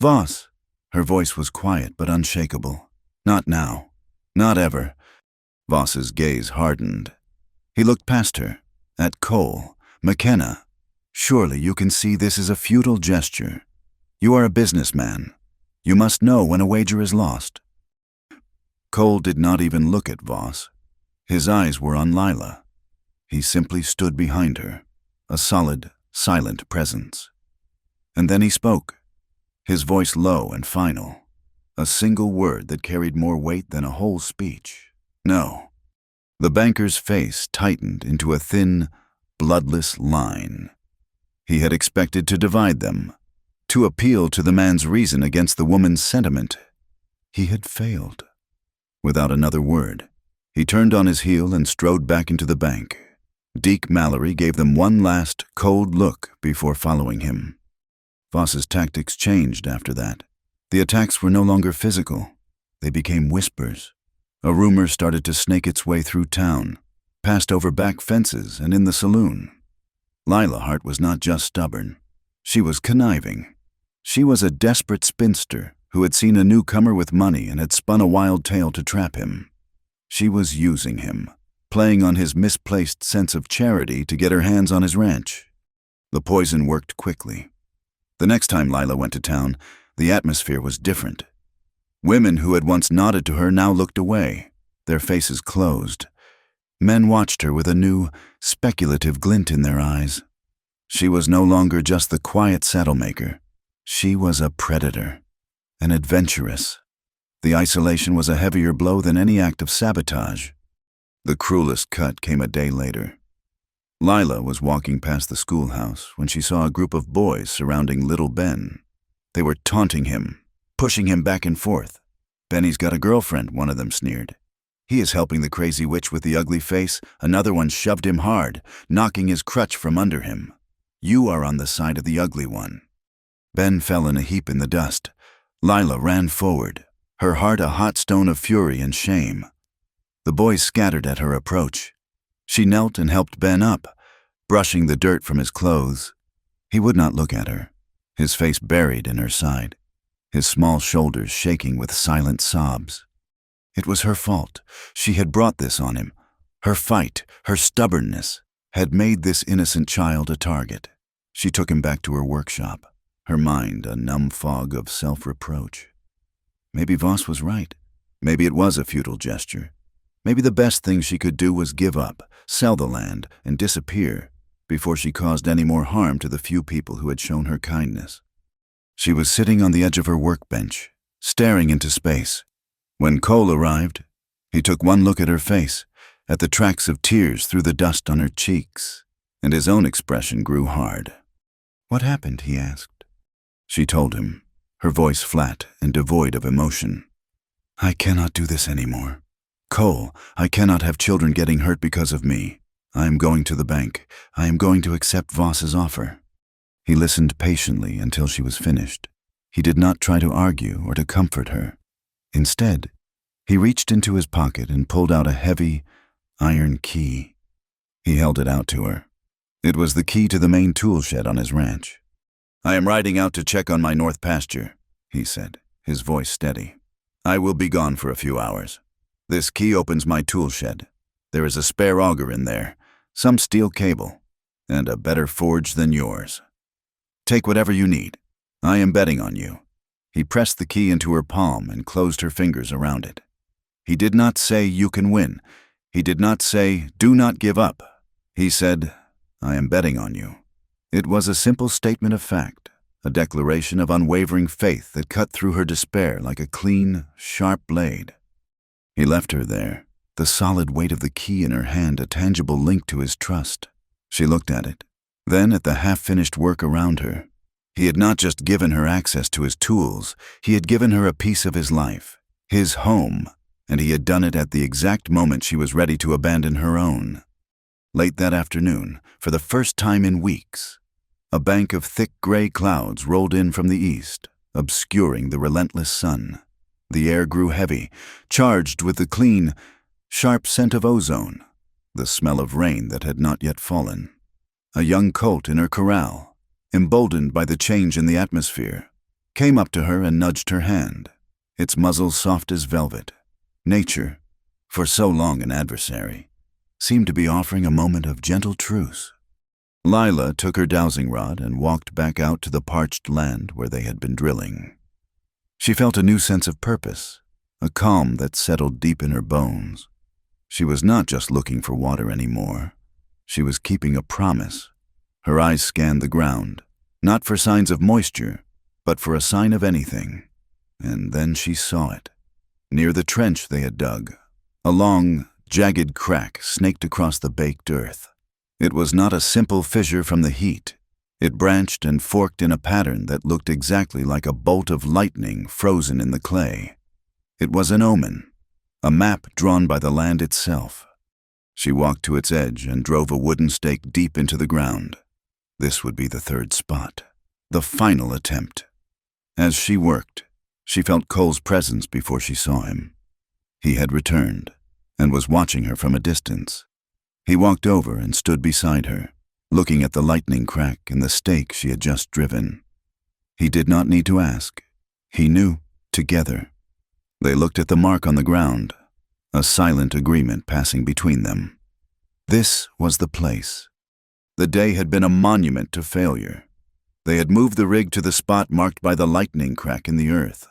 Voss." Her voice was quiet but unshakable. "Not now. Not ever." Voss's gaze hardened. He looked past her, at Cole. "McKenna, surely you can see this is a futile gesture. You are a businessman. You must know when a wager is lost." Cole did not even look at Voss. His eyes were on Lila. He simply stood behind her, a solid, silent presence. And then he spoke, his voice low and final, a single word that carried more weight than a whole speech. "No." The banker's face tightened into a thin, bloodless line. He had expected to divide them, to appeal to the man's reason against the woman's sentiment. He had failed. Without another word, he turned on his heel and strode back into the bank. Deke Mallory gave them one last, cold look before following him. Voss's tactics changed after that. The attacks were no longer physical. They became whispers. A rumor started to snake its way through town, passed over back fences and in the saloon. Lila Hart was not just stubborn. She was conniving. She was a desperate spinster who had seen a newcomer with money and had spun a wild tale to trap him. She was using him, playing on his misplaced sense of charity to get her hands on his ranch. The poison worked quickly. The next time Lila went to town, the atmosphere was different. Women who had once nodded to her now looked away, their faces closed. Men watched her with a new, speculative glint in their eyes. She was no longer just the quiet saddlemaker. She was a predator, an adventuress. The isolation was a heavier blow than any act of sabotage. The cruelest cut came a day later. Lila was walking past the schoolhouse when she saw a group of boys surrounding little Ben. They were taunting him, pushing him back and forth. "Benny's got a girlfriend," one of them sneered. "He is helping the crazy witch with the ugly face." Another one shoved him hard, knocking his crutch from under him. "You are on the side of the ugly one." Ben fell in a heap in the dust. Lila ran forward, her heart a hot stone of fury and shame. The boys scattered at her approach. She knelt and helped Ben up, brushing the dirt from his clothes. He would not look at her, his face buried in her side, his small shoulders shaking with silent sobs. It was her fault. She had brought this on him. Her fight, her stubbornness, had made this innocent child a target. She took him back to her workshop, her mind a numb fog of self-reproach. Maybe Voss was right. Maybe it was a futile gesture. Maybe the best thing she could do was give up, sell the land, and disappear before she caused any more harm to the few people who had shown her kindness. She was sitting on the edge of her workbench, staring into space. When Cole arrived, he took one look at her face, at the tracks of tears through the dust on her cheeks, and his own expression grew hard. "What happened?" he asked. She told him, her voice flat and devoid of emotion. "I cannot do this anymore. Cole, I cannot have children getting hurt because of me. I am going to the bank. I am going to accept Voss's offer." He listened patiently until she was finished. He did not try to argue or to comfort her. Instead, he reached into his pocket and pulled out a heavy, iron key. He held it out to her. It was the key to the main tool shed on his ranch. "I am riding out to check on my north pasture," he said, his voice steady. "I will be gone for a few hours. This key opens my tool shed. There is a spare auger in there, some steel cable, and a better forge than yours. Take whatever you need. I am betting on you." He pressed the key into her palm and closed her fingers around it. He did not say, "You can win." He did not say, "Do not give up." He said, "I am betting on you." It was a simple statement of fact, a declaration of unwavering faith that cut through her despair like a clean, sharp blade. He left her there, the solid weight of the key in her hand a tangible link to his trust. She looked at it, then at the half-finished work around her. He had not just given her access to his tools, he had given her a piece of his life, his home, and he had done it at the exact moment she was ready to abandon her own. Late that afternoon, for the first time in weeks, a bank of thick gray clouds rolled in from the east, obscuring the relentless sun. The air grew heavy, charged with the clean, sharp scent of ozone, the smell of rain that had not yet fallen. A young colt in her corral, emboldened by the change in the atmosphere, came up to her and nudged her hand, its muzzle soft as velvet. Nature, for so long an adversary, seemed to be offering a moment of gentle truce. Lila took her dowsing rod and walked back out to the parched land where they had been drilling. She felt a new sense of purpose, a calm that settled deep in her bones. She was not just looking for water anymore. She was keeping a promise. Her eyes scanned the ground, not for signs of moisture, but for a sign of anything. And then she saw it. Near the trench they had dug, a long, jagged crack snaked across the baked earth. It was not a simple fissure from the heat. It branched and forked in a pattern that looked exactly like a bolt of lightning frozen in the clay. It was an omen, a map drawn by the land itself. She walked to its edge and drove a wooden stake deep into the ground. This would be the third spot, the final attempt. As she worked, she felt Cole's presence before she saw him. He had returned and was watching her from a distance. He walked over and stood beside her, looking at the lightning crack in the stake she had just driven. He did not need to ask. He knew, together. They looked at the mark on the ground, a silent agreement passing between them. This was the place. The day had been a monument to failure. They had moved the rig to the spot marked by the lightning crack in the earth.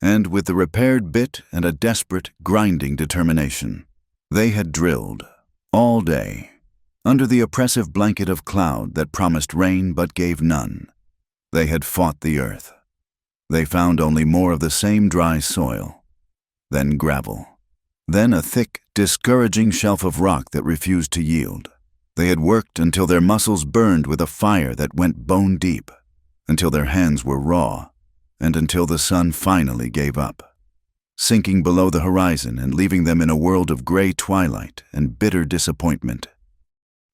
And with the repaired bit and a desperate, grinding determination, they had drilled, all day, under the oppressive blanket of cloud that promised rain but gave none. They had fought the earth. They found only more of the same dry soil, then gravel, then a thick, discouraging shelf of rock that refused to yield. They had worked until their muscles burned with a fire that went bone deep, until their hands were raw, and until the sun finally gave up, sinking below the horizon and leaving them in a world of gray twilight and bitter disappointment.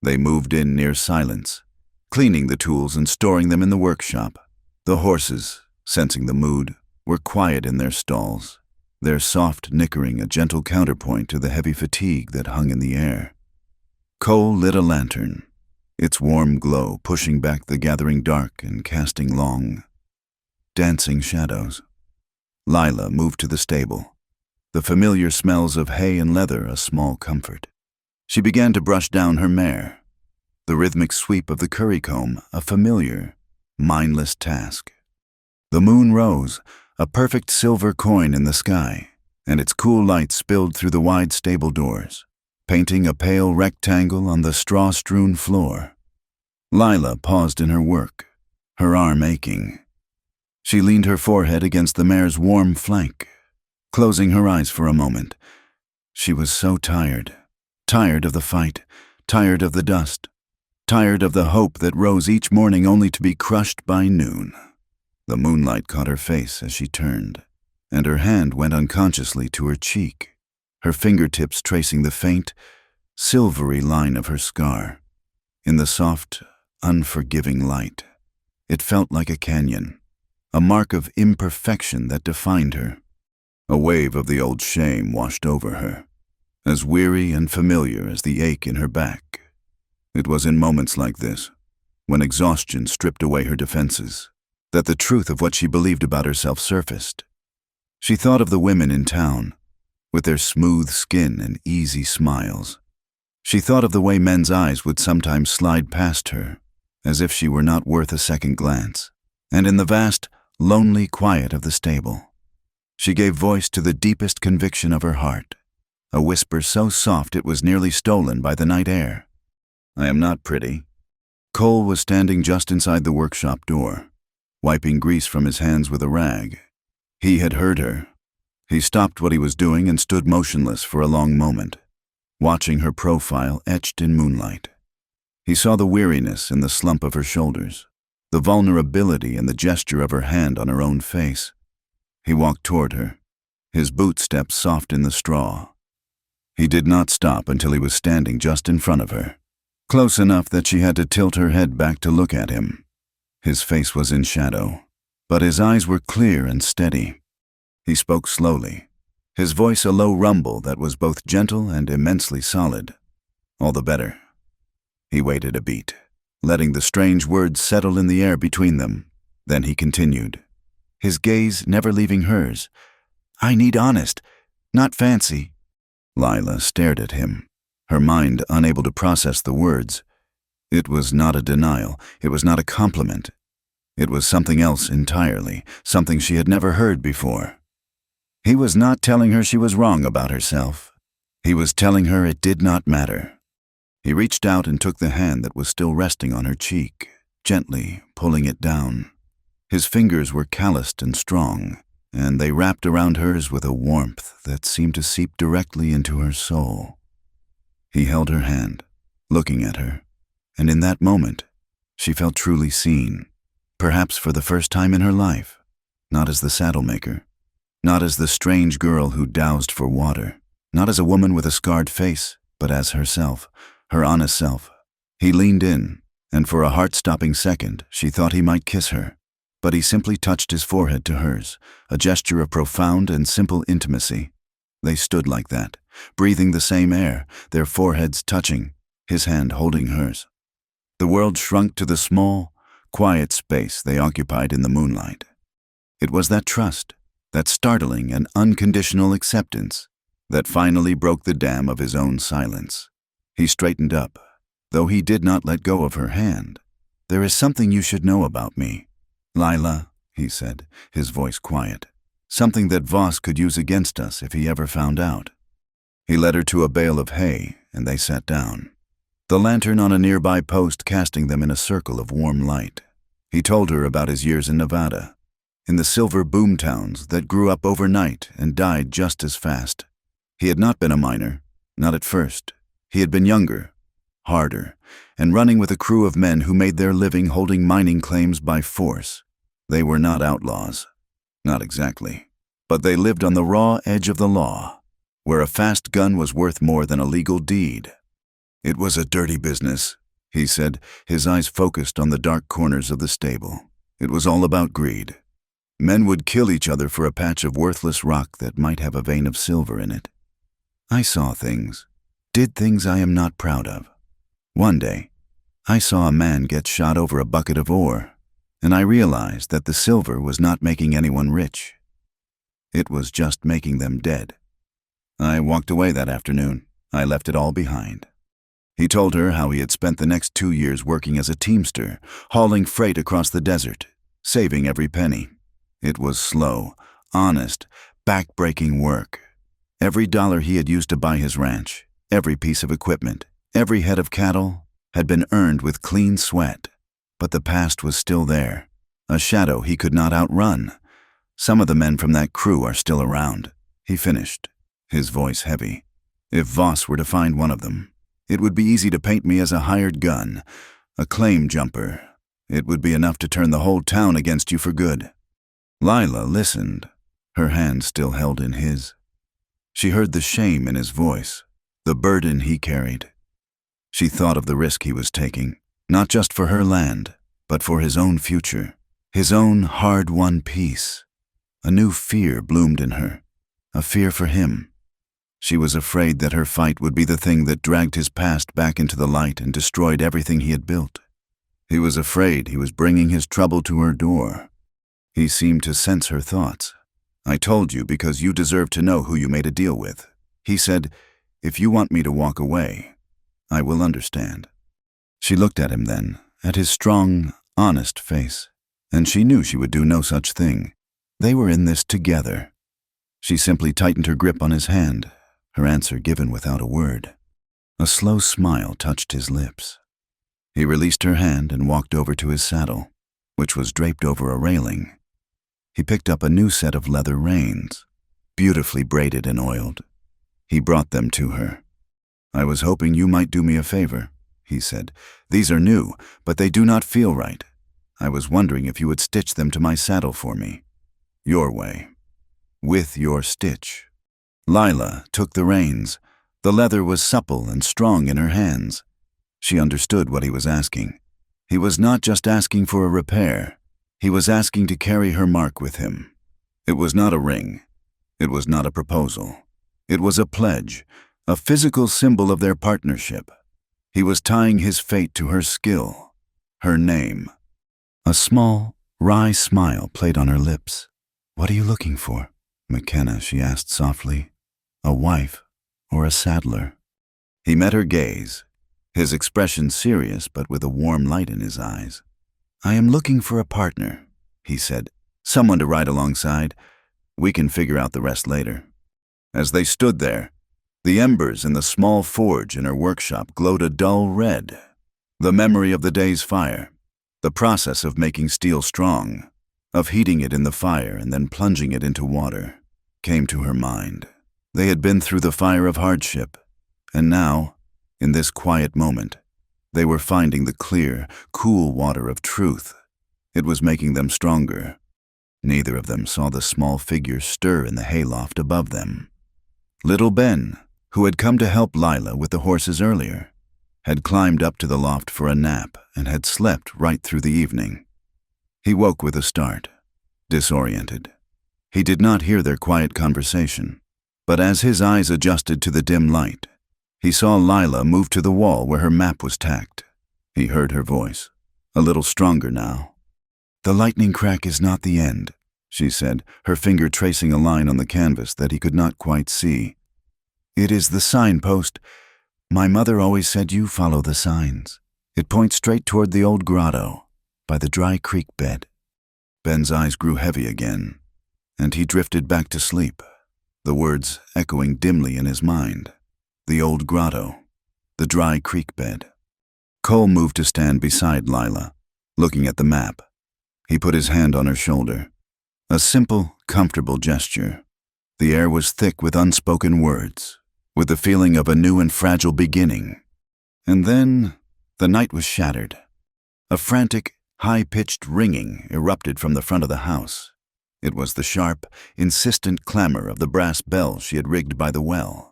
They moved in near silence, cleaning the tools and storing them in the workshop. The horses, sensing the mood, were quiet in their stalls, their soft nickering a gentle counterpoint to the heavy fatigue that hung in the air. Cole lit a lantern, its warm glow pushing back the gathering dark and casting long, dancing shadows. Lila moved to the stable, the familiar smells of hay and leather a small comfort. She began to brush down her mare, the rhythmic sweep of the currycomb a familiar, mindless task. The moon rose, a perfect silver coin in the sky, and its cool light spilled through the wide stable doors, painting a pale rectangle on the straw-strewn floor. Lila paused in her work, her arm aching. She leaned her forehead against the mare's warm flank, closing her eyes for a moment. She was so tired, tired of the fight, tired of the dust, tired of the hope that rose each morning only to be crushed by noon. The moonlight caught her face as she turned, and her hand went unconsciously to her cheek, her fingertips tracing the faint, silvery line of her scar. In the soft, unforgiving light, it felt like a canyon, a mark of imperfection that defined her. A wave of the old shame washed over her, as weary and familiar as the ache in her back. It was in moments like this, when exhaustion stripped away her defenses, that the truth of what she believed about herself surfaced. She thought of the women in town, with their smooth skin and easy smiles. She thought of the way men's eyes would sometimes slide past her, as if she were not worth a second glance, and in the vast, lonely quiet of the stable, she gave voice to the deepest conviction of her heart, a whisper so soft it was nearly stolen by the night air. "I am not pretty." Cole was standing just inside the workshop door, wiping grease from his hands with a rag. He had heard her. He stopped what he was doing and stood motionless for a long moment, watching her profile etched in moonlight. He saw the weariness in the slump of her shoulders, the vulnerability in the gesture of her hand on her own face. He walked toward her, his boot steps soft in the straw. He did not stop until he was standing just in front of her, close enough that she had to tilt her head back to look at him. His face was in shadow, but his eyes were clear and steady. He spoke slowly, his voice a low rumble that was both gentle and immensely solid. "All the better." He waited a beat, letting the strange words settle in the air between them. Then he continued, his gaze never leaving hers. "I need honest, not fancy." Lila stared at him, her mind unable to process the words. It was not a denial, it was not a compliment. It was something else entirely, something she had never heard before. He was not telling her she was wrong about herself. He was telling her it did not matter. He reached out and took the hand that was still resting on her cheek, gently pulling it down. His fingers were calloused and strong, and they wrapped around hers with a warmth that seemed to seep directly into her soul. He held her hand, looking at her, and in that moment, she felt truly seen, perhaps for the first time in her life, not as the saddlemaker, not as the strange girl who dowsed for water, not as a woman with a scarred face, but as herself, her honest self. He leaned in, and for a heart-stopping second, she thought he might kiss her, but he simply touched his forehead to hers, a gesture of profound and simple intimacy. They stood like that, breathing the same air, their foreheads touching, his hand holding hers. The world shrunk to the small, quiet space they occupied in the moonlight. It was that trust, that startling and unconditional acceptance, that finally broke the dam of his own silence. He straightened up, though he did not let go of her hand. "There is something you should know about me, Lila," he said, his voice quiet. "Something that Voss could use against us if he ever found out." He led her to a bale of hay, and they sat down, the lantern on a nearby post casting them in a circle of warm light. He told her about his years in Nevada, in the silver boom towns that grew up overnight and died just as fast. He had not been a miner, not at first. He had been younger, harder, and running with a crew of men who made their living holding mining claims by force. They were not outlaws, not exactly, but they lived on the raw edge of the law, where a fast gun was worth more than a legal deed. "It was a dirty business," he said, his eyes focused on the dark corners of the stable. "It was all about greed. Men would kill each other for a patch of worthless rock that might have a vein of silver in it. I saw things, did things I am not proud of. One day, I saw a man get shot over a bucket of ore, and I realized that the silver was not making anyone rich. It was just making them dead. I walked away that afternoon. I left it all behind." He told her how he had spent the next 2 years working as a teamster, hauling freight across the desert, saving every penny. It was slow, honest, back-breaking work, Every dollar he had used to buy his ranch, every piece of equipment, every head of cattle had been earned with clean sweat. But the past was still there, a shadow he could not outrun. Some of the men from that crew are still around, he finished, his voice heavy. If Voss were to find one of them, it would be easy to paint me as a hired gun, a claim jumper. It would be enough to turn the whole town against you for good. Lila listened, her hand still held in his. She heard the shame in his voice, the burden he carried. She thought of the risk he was taking, not just for her land, but for his own future, his own hard-won peace. A new fear bloomed in her, a fear for him. She was afraid that her fight would be the thing that dragged his past back into the light and destroyed everything he had built. He was afraid he was bringing his trouble to her door. He seemed to sense her thoughts. I told you because you deserve to know who you made a deal with. He said, if you want me to walk away, I will understand. She looked at him then, at his strong, honest face, and she knew she would do no such thing. They were in this together. She simply tightened her grip on his hand, her answer given without a word. A slow smile touched his lips. He released her hand and walked over to his saddle, which was draped over a railing. He picked up a new set of leather reins, beautifully braided and oiled. He brought them to her. I was hoping you might do me a favor, he said. These are new, but they do not feel right. I was wondering if you would stitch them to my saddle for me. Your way. With your stitch. Lila took the reins. The leather was supple and strong in her hands. She understood what he was asking. He was not just asking for a repair. He was asking to carry her mark with him. It was not a ring. It was not a proposal. It was a pledge, a physical symbol of their partnership. He was tying his fate to her skill, her name. A small, wry smile played on her lips. What are you looking for, McKenna? She asked softly. A wife or a saddler? He met her gaze, his expression serious but with a warm light in his eyes. I am looking for a partner, he said. Someone to ride alongside. We can figure out the rest later. As they stood there, the embers in the small forge in her workshop glowed a dull red. The memory of the day's fire, the process of making steel strong, of heating it in the fire and then plunging it into water, came to her mind. They had been through the fire of hardship, and now, in this quiet moment, they were finding the clear, cool water of truth. It was making them stronger. Neither of them saw the small figure stir in the hayloft above them. Little Ben, who had come to help Lila with the horses earlier, had climbed up to the loft for a nap and had slept right through the evening. He woke with a start, disoriented. He did not hear their quiet conversation, but as his eyes adjusted to the dim light, he saw Lila move to the wall where her map was tacked. He heard her voice, a little stronger now. The lightning crack is not the end, she said, her finger tracing a line on the canvas that he could not quite see. It is the signpost. My mother always said you follow the signs. It points straight toward the old grotto, by the dry creek bed. Ben's eyes grew heavy again, and he drifted back to sleep, the words echoing dimly in his mind. The old grotto, the dry creek bed. Cole moved to stand beside Lila, looking at the map. He put his hand on her shoulder. A simple, comfortable gesture. The air was thick with unspoken words, with the feeling of a new and fragile beginning. And then the night was shattered. A frantic, high-pitched ringing erupted from the front of the house. It was the sharp, insistent clamor of the brass bell she had rigged by the well.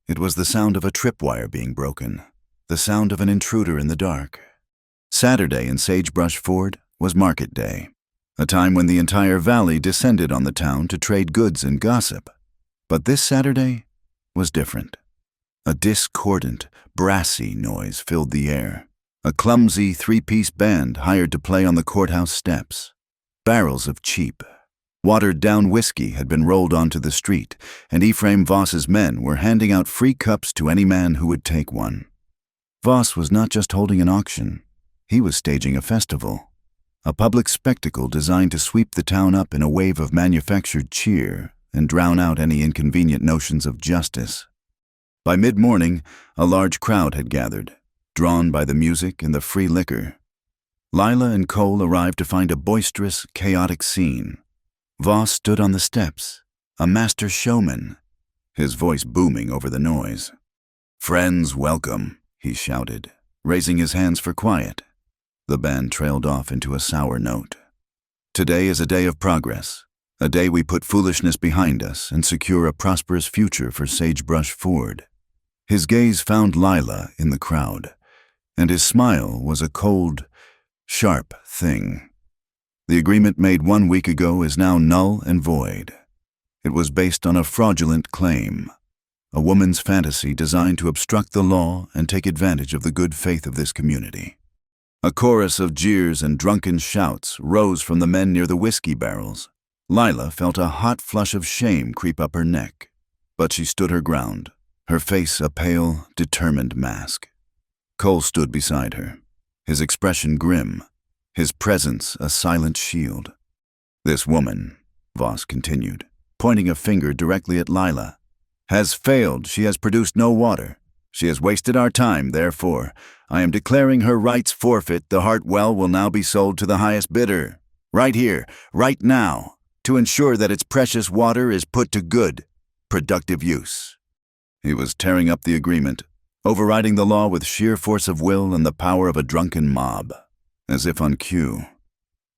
It was the sound of a tripwire being broken, the sound of an intruder in the dark. Saturday in Sagebrush Ford was market day, a time when the entire valley descended on the town to trade goods and gossip. But this Saturday was different. A discordant, brassy noise filled the air. A clumsy three-piece band hired to play on the courthouse steps. Barrels of cheap, watered-down whiskey had been rolled onto the street, and Ephraim Voss's men were handing out free cups to any man who would take one. Voss was not just holding an auction. He was staging a festival, a public spectacle designed to sweep the town up in a wave of manufactured cheer and drown out any inconvenient notions of justice. By mid-morning, a large crowd had gathered, drawn by the music and the free liquor. Lila and Cole arrived to find a boisterous, chaotic scene. Voss stood on the steps, a master showman, his voice booming over the noise. "Friends, welcome," he shouted, raising his hands for quiet. The band trailed off into a sour note. "Today is a day of progress, a day we put foolishness behind us and secure a prosperous future for Sagebrush Ford." His gaze found Lila in the crowd, and his smile was a cold, sharp thing. The agreement made 1 week ago is now null and void. It was based on a fraudulent claim, a woman's fantasy designed to obstruct the law and take advantage of the good faith of this community. A chorus of jeers and drunken shouts rose from the men near the whiskey barrels. Lila felt a hot flush of shame creep up her neck, but she stood her ground, her face a pale, determined mask. Cole stood beside her, his expression grim, his presence a silent shield. "This woman," Voss continued, pointing a finger directly at Lila, "has failed. She has produced no water. She has wasted our time, therefore. I am declaring her rights forfeit. The Heart Well will now be sold to the highest bidder. Right here, right now, to ensure that its precious water is put to good, productive use." He was tearing up the agreement, overriding the law with sheer force of will and the power of a drunken mob. As if on cue,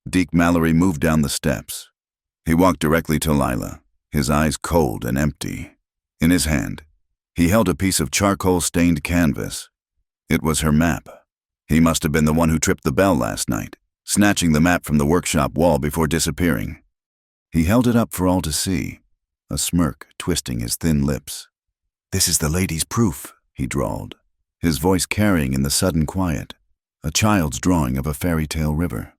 Deke Mallory moved down the steps. He walked directly to Lila, his eyes cold and empty. In his hand, he held a piece of charcoal-stained canvas. It was her map. He must have been the one who tripped the bell last night, snatching the map from the workshop wall before disappearing. He held it up for all to see, a smirk twisting his thin lips. "This is the lady's proof," he drawled, his voice carrying in the sudden quiet a child's drawing of a fairy tale river.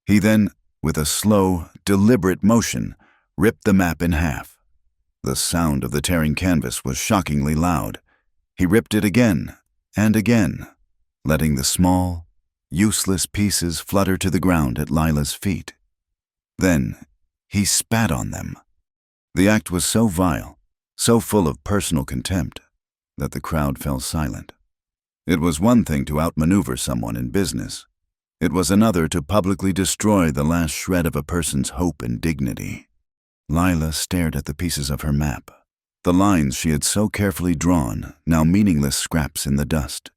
He then, with a slow, deliberate motion, ripped the map in half. The sound of the tearing canvas was shockingly loud. He ripped it again and again, letting the small, useless pieces flutter to the ground at Lila's feet. Then he spat on them. The act was so vile, so full of personal contempt, that the crowd fell silent. It was one thing to outmaneuver someone in business. It was another to publicly destroy the last shred of a person's hope and dignity. Lila stared at the pieces of her map, the lines she had so carefully drawn, now meaningless scraps in the dust.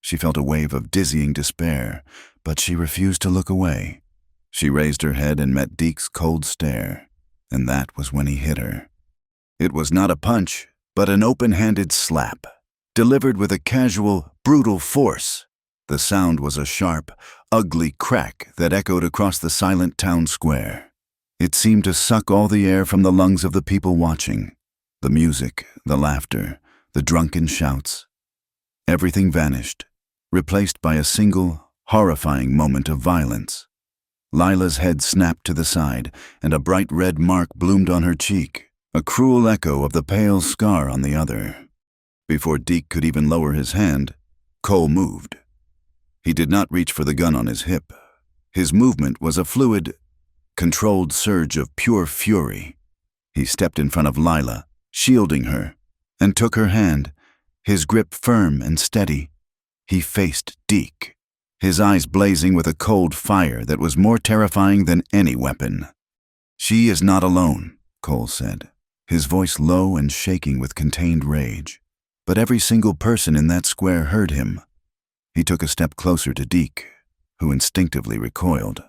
She felt a wave of dizzying despair, but she refused to look away. She raised her head and met Deke's cold stare, and that was when he hit her. It was not a punch, but an open-handed slap, delivered with a casual, brutal force. The sound was a sharp, ugly crack that echoed across the silent town square. It seemed to suck all the air from the lungs of the people watching. The music, the laughter, the drunken shouts. Everything vanished, replaced by a single, horrifying moment of violence. Lila's head snapped to the side, and a bright red mark bloomed on her cheek, a cruel echo of the pale scar on the other. Before Deke could even lower his hand, Cole moved. He did not reach for the gun on his hip. His movement was a fluid, controlled surge of pure fury. He stepped in front of Lila, shielding her, and took her hand, his grip firm and steady. He faced Deke, his eyes blazing with a cold fire that was more terrifying than any weapon. "She is not alone," Cole said, his voice low and shaking with contained rage. But every single person in that square heard him. He took a step closer to Deke, who instinctively recoiled.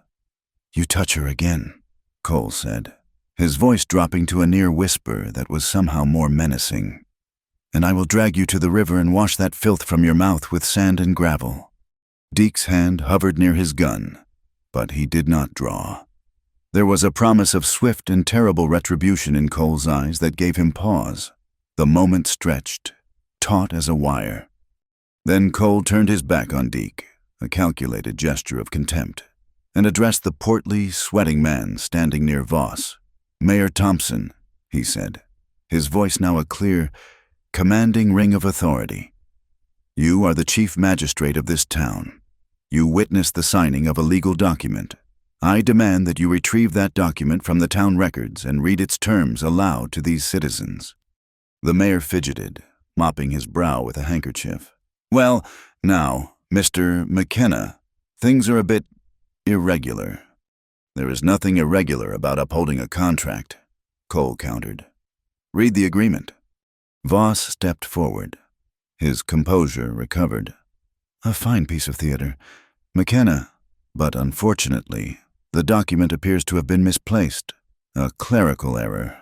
"You touch her again," Cole said, his voice dropping to a near whisper that was somehow more menacing. "And I will drag you to the river and wash that filth from your mouth with sand and gravel." Deke's hand hovered near his gun, but he did not draw. There was a promise of swift and terrible retribution in Cole's eyes that gave him pause. The moment stretched, taut as a wire. Then Cole turned his back on Deke, a calculated gesture of contempt, and addressed the portly, sweating man standing near Voss. "Mayor Thompson," he said, his voice now a clear, commanding ring of authority. "You are the chief magistrate of this town. You witnessed the signing of a legal document, I demand that you retrieve that document from the town records and read its terms aloud to these citizens." The mayor fidgeted, mopping his brow with a handkerchief. "Well, now, Mr. McKenna, things are a bit irregular." "There is nothing irregular about upholding a contract," Cole countered. "Read the agreement." Voss stepped forward. His composure recovered. "A fine piece of theater, McKenna, but unfortunately, the document appears to have been misplaced. A clerical error."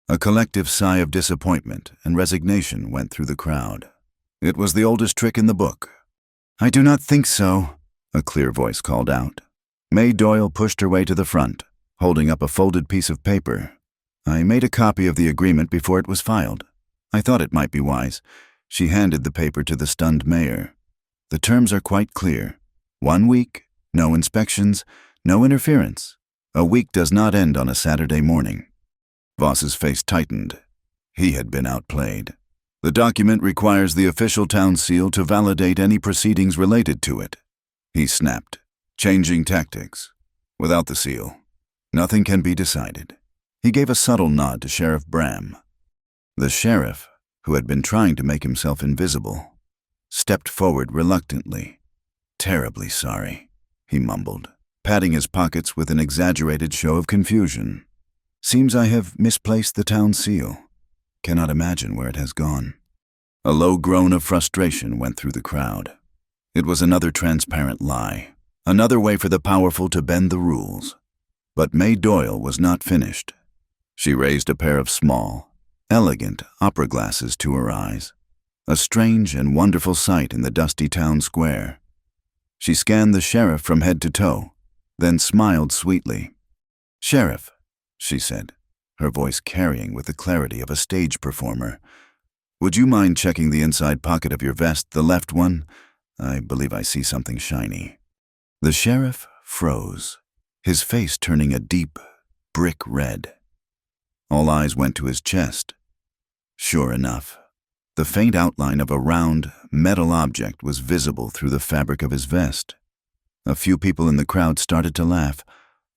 A collective sigh of disappointment and resignation went through the crowd. It was the oldest trick in the book. "I do not think so," a clear voice called out. May Doyle pushed her way to the front, holding up a folded piece of paper. "I made a copy of the agreement before it was filed. I thought it might be wise." She handed the paper to the stunned mayor. "The terms are quite clear. 1 week, no inspections, no interference. A week does not end on a Saturday morning." Voss's face tightened. He had been outplayed. "The document requires the official town seal to validate any proceedings related to it." He snapped, changing tactics. "Without the seal, nothing can be decided." He gave a subtle nod to Sheriff Bram. The sheriff, who had been trying to make himself invisible, stepped forward reluctantly. "Terribly sorry," he mumbled, patting his pockets with an exaggerated show of confusion. "Seems I have misplaced the town seal. Cannot imagine where it has gone." A low groan of frustration went through the crowd. It was another transparent lie, another way for the powerful to bend the rules. But May Doyle was not finished. She raised a pair of small, elegant opera glasses to her eyes, a strange and wonderful sight in the dusty town square. She scanned the sheriff from head to toe, then smiled sweetly. "Sheriff," she said, her voice carrying with the clarity of a stage performer, "would you mind checking the inside pocket of your vest, the left one? I believe I see something shiny." The sheriff froze, his face turning a deep, brick red. All eyes went to his chest. Sure enough, the faint outline of a round, metal object was visible through the fabric of his vest. A few people in the crowd started to laugh,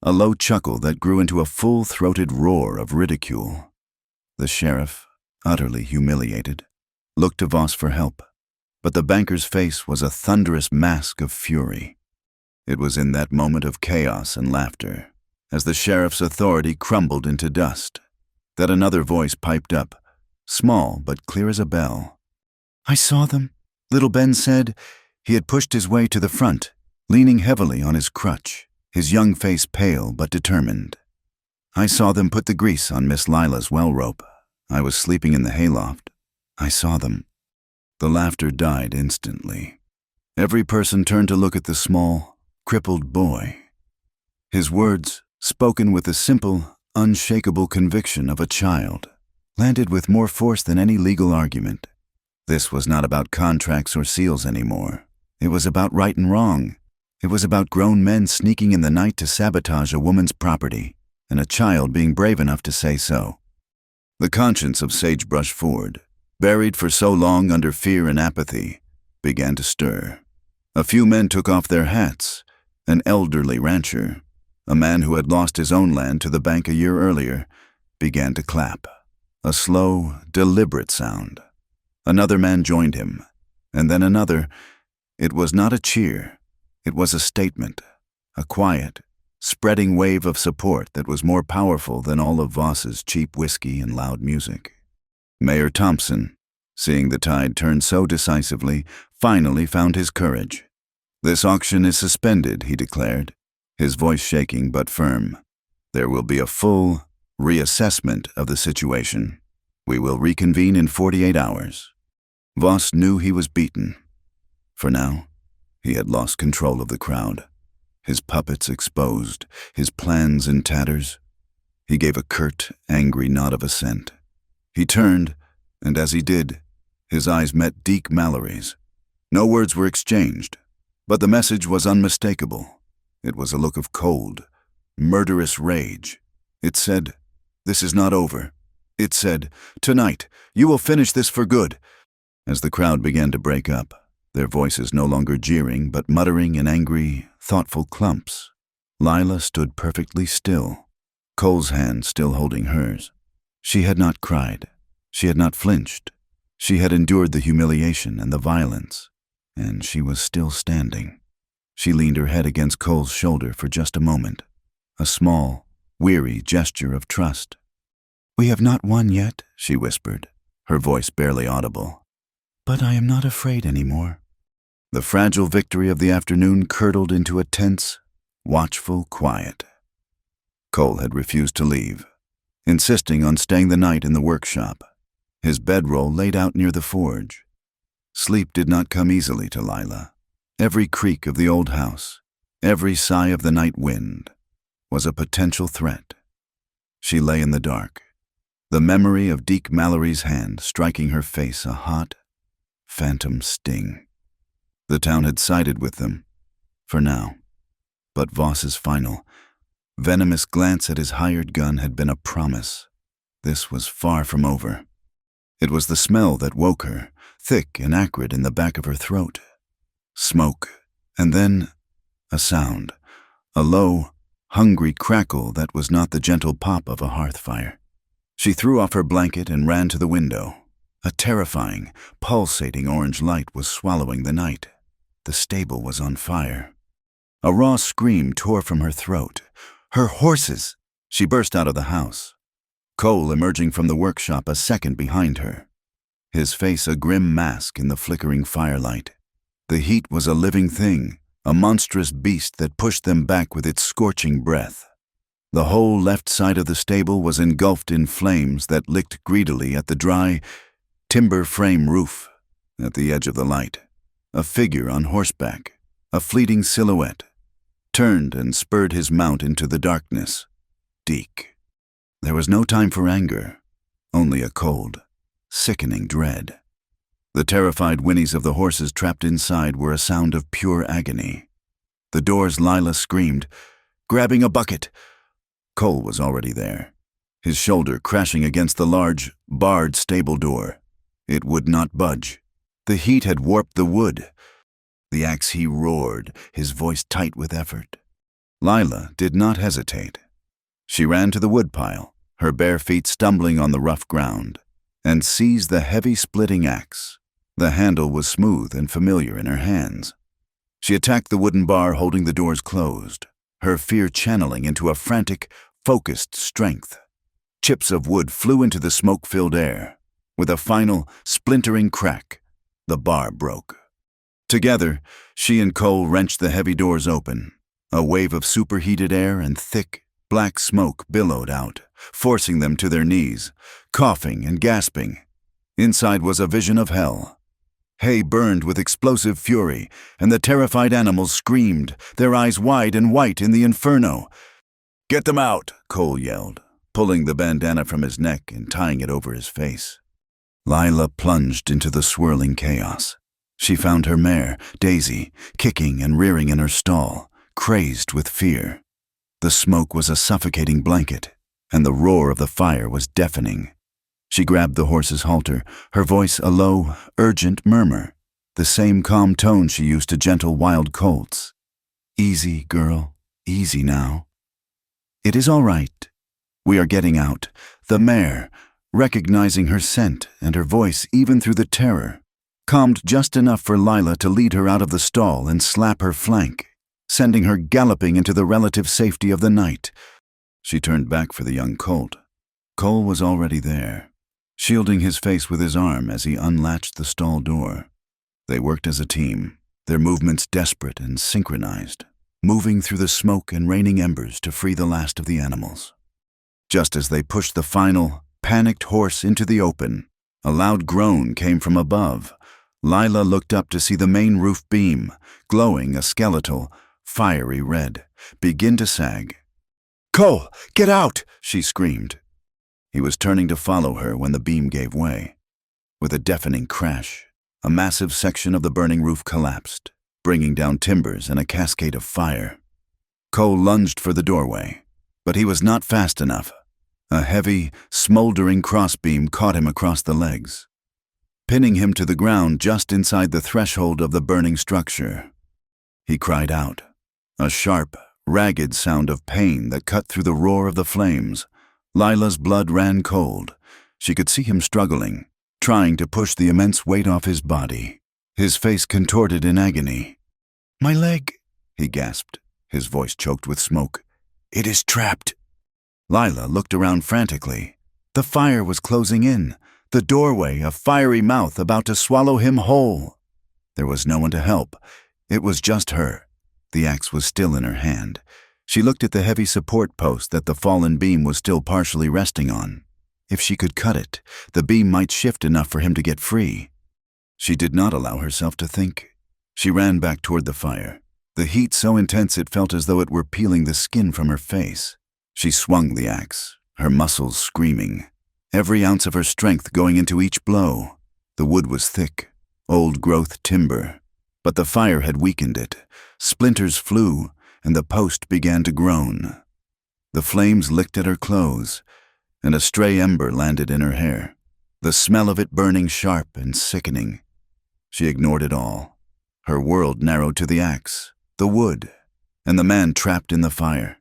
a low chuckle that grew into a full-throated roar of ridicule. The sheriff, utterly humiliated, looked to Voss for help, but the banker's face was a thunderous mask of fury. It was in that moment of chaos and laughter, as the sheriff's authority crumbled into dust, that another voice piped up, small but clear as a bell. "I saw them," little Ben said. He had pushed his way to the front, leaning heavily on his crutch, his young face pale but determined. "I saw them put the grease on Miss Lila's well rope. I was sleeping in the hayloft. I saw them." The laughter died instantly. Every person turned to look at the small, crippled boy. His words, spoken with the simple, unshakable conviction of a child, landed with more force than any legal argument. This was not about contracts or seals anymore. It was about right and wrong. It was about grown men sneaking in the night to sabotage a woman's property, and a child being brave enough to say so. The conscience of Sagebrush Ford, buried for so long under fear and apathy, began to stir. A few men took off their hats. An elderly rancher, a man who had lost his own land to the bank a year earlier, began to clap, a slow, deliberate sound. Another man joined him, and then another. It was not a cheer. It was a statement, a quiet, spreading wave of support that was more powerful than all of Voss's cheap whiskey and loud music. Mayor Thompson, seeing the tide turn so decisively, finally found his courage. "This auction is suspended," he declared, his voice shaking but firm. "There will be a full reassessment of the situation. We will reconvene in 48 hours. Voss knew he was beaten. For now, he had lost control of the crowd, his puppets exposed, his plans in tatters. He gave a curt, angry nod of assent. He turned, and as he did, his eyes met Deke Mallory's. No words were exchanged, but the message was unmistakable. It was a look of cold, murderous rage. It said, "This is not over." It said, "Tonight, you will finish this for good." As the crowd began to break up, their voices no longer jeering but muttering in angry, thoughtful clumps, Lila stood perfectly still, Cole's hand still holding hers. She had not cried. She had not flinched. She had endured the humiliation and the violence, and she was still standing. She leaned her head against Cole's shoulder for just a moment, a small, weary gesture of trust. "We have not won yet," she whispered, her voice barely audible. "But I am not afraid anymore." The fragile victory of the afternoon curdled into a tense, watchful quiet. Cole had refused to leave, insisting on staying the night in the workshop, his bedroll laid out near the forge. Sleep did not come easily to Lila. Every creak of the old house, every sigh of the night wind, was a potential threat. She lay in the dark, the memory of Deke Mallory's hand striking her face a hot, phantom sting. The town had sided with them, for now. But Voss's final, venomous glance at his hired gun had been a promise. This was far from over. It was the smell that woke her, thick and acrid in the back of her throat. Smoke, and then a sound, a low, hungry crackle that was not the gentle pop of a hearth fire. She threw off her blanket and ran to the window. A terrifying, pulsating orange light was swallowing the night. The stable was on fire. A raw scream tore from her throat. "Her horses!" She burst out of the house, Cole emerging from the workshop a second behind her, his face a grim mask in the flickering firelight. The heat was a living thing, a monstrous beast that pushed them back with its scorching breath. The whole left side of the stable was engulfed in flames that licked greedily at the dry, timber frame roof. At the edge of the light, a figure on horseback, a fleeting silhouette, turned and spurred his mount into the darkness. Deke. There was no time for anger, only a cold, sickening dread. The terrified whinnies of the horses trapped inside were a sound of pure agony. The doors Lila screamed, grabbing a bucket. Cole was already there, his shoulder crashing against the large, barred stable door. It would not budge. The heat had warped the wood. The axe he roared, his voice tight with effort. Lila did not hesitate. She ran to the woodpile, her bare feet stumbling on the rough ground, and seized the heavy splitting axe. The handle was smooth and familiar in her hands. She attacked the wooden bar holding the doors closed, her fear channeling into a frantic, focused strength. Chips of wood flew into the smoke-filled air. With a final, splintering crack, the bar broke. Together, she and Cole wrenched the heavy doors open. A wave of superheated air and thick, black smoke billowed out, forcing them to their knees, coughing and gasping. Inside was a vision of hell. Hay burned with explosive fury, and the terrified animals screamed, their eyes wide and white in the inferno. "Get them out!" Cole yelled, pulling the bandana from his neck and tying it over his face. Lila plunged into the swirling chaos. She found her mare, Daisy, kicking and rearing in her stall, crazed with fear. The smoke was a suffocating blanket, and the roar of the fire was deafening. She grabbed the horse's halter, her voice a low, urgent murmur, the same calm tone she used to gentle wild colts. "Easy, girl, easy now. It is all right. We are getting out." The mare, recognizing her scent and her voice even through the terror, calmed just enough for Lila to lead her out of the stall and slap her flank, sending her galloping into the relative safety of the night. She turned back for the young colt. Cole was already there, shielding his face with his arm as he unlatched the stall door. They worked as a team, their movements desperate and synchronized, moving through the smoke and raining embers to free the last of the animals. Just as they pushed the final, panicked horse into the open, a loud groan came from above. Lila looked up to see the main roof beam, glowing a skeletal, fiery red, begin to sag. "Cole, get out!" she screamed. He was turning to follow her when the beam gave way. With a deafening crash, a massive section of the burning roof collapsed, bringing down timbers and a cascade of fire. Cole lunged for the doorway, but he was not fast enough. A heavy, smoldering crossbeam caught him across the legs, pinning him to the ground just inside the threshold of the burning structure. He cried out, a sharp, ragged sound of pain that cut through the roar of the flames. Lila's blood ran cold. She could see him struggling, trying to push the immense weight off his body, his face contorted in agony. "My leg," he gasped, his voice choked with smoke. "It is trapped." Lila looked around frantically. The fire was closing in, the doorway a fiery mouth about to swallow him whole. There was no one to help. It was just her. The axe was still in her hand. She looked at the heavy support post that the fallen beam was still partially resting on. If she could cut it, the beam might shift enough for him to get free. She did not allow herself to think. She ran back toward the fire, the heat so intense it felt as though it were peeling the skin from her face. She swung the axe, her muscles screaming, every ounce of her strength going into each blow. The wood was thick, old-growth timber, but the fire had weakened it. Splinters flew, and the post began to groan. The flames licked at her clothes, and a stray ember landed in her hair, the smell of it burning sharp and sickening. She ignored it all. Her world narrowed to the axe, the wood, and the man trapped in the fire.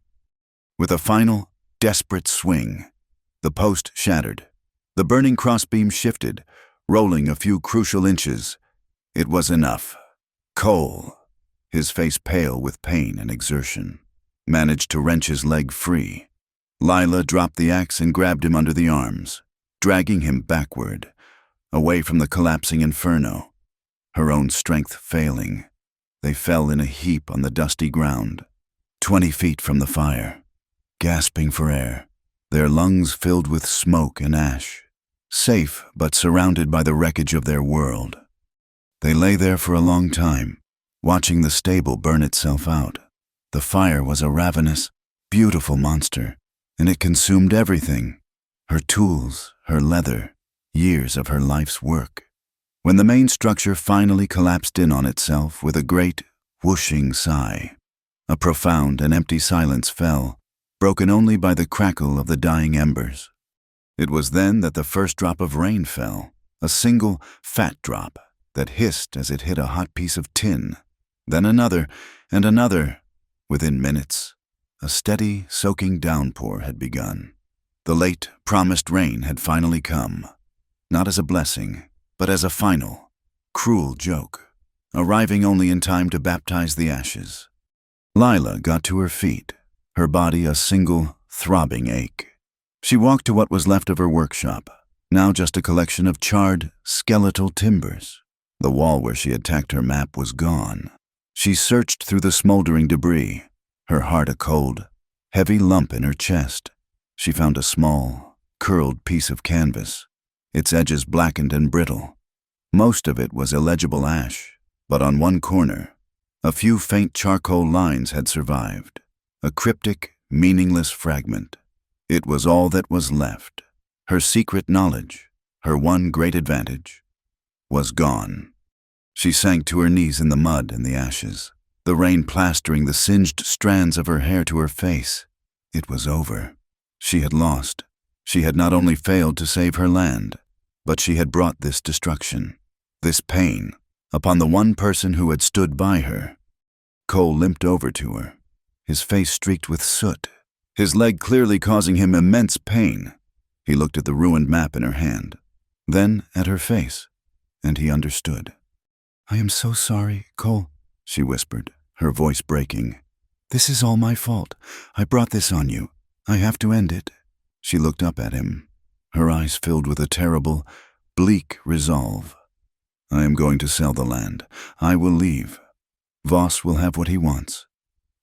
With a final, desperate swing, the post shattered. The burning crossbeam shifted, rolling a few crucial inches. It was enough. Cole, his face pale with pain and exertion, managed to wrench his leg free. Lila dropped the axe and grabbed him under the arms, dragging him backward, away from the collapsing inferno. Her own strength failing, they fell in a heap on the dusty ground, 20 feet from the fire, gasping for air, their lungs filled with smoke and ash, safe but surrounded by the wreckage of their world. They lay there for a long time, watching the stable burn itself out. The fire was a ravenous, beautiful monster, and it consumed everything, her tools, her leather, years of her life's work. When the main structure finally collapsed in on itself with a great, whooshing sigh, a profound and empty silence fell, broken only by the crackle of the dying embers. It was then that the first drop of rain fell, a single, fat drop that hissed as it hit a hot piece of tin, then another and another. Within minutes, a steady, soaking downpour had begun. The late, promised rain had finally come, not as a blessing, but as a final, cruel joke, arriving only in time to baptize the ashes. Lila got to her feet, her body a single, throbbing ache. She walked to what was left of her workshop, now just a collection of charred, skeletal timbers. The wall where she had tacked her map was gone. She searched through the smoldering debris, her heart a cold, heavy lump in her chest. She found a small, curled piece of canvas, its edges blackened and brittle. Most of it was illegible ash, but on one corner, a few faint charcoal lines had survived, a cryptic, meaningless fragment. It was all that was left. Her secret knowledge, her one great advantage, was gone. She sank to her knees in the mud and the ashes, the rain plastering the singed strands of her hair to her face. It was over. She had lost. She had not only failed to save her land, but she had brought this destruction, this pain, upon the one person who had stood by her. Cole limped over to her, his face streaked with soot, his leg clearly causing him immense pain. He looked at the ruined map in her hand, then at her face, and he understood. "I am so sorry, Cole," she whispered, her voice breaking. "This is all my fault. I brought this on you. I have to end it." She looked up at him, her eyes filled with a terrible, bleak resolve. "I am going to sell the land. I will leave. Voss will have what he wants.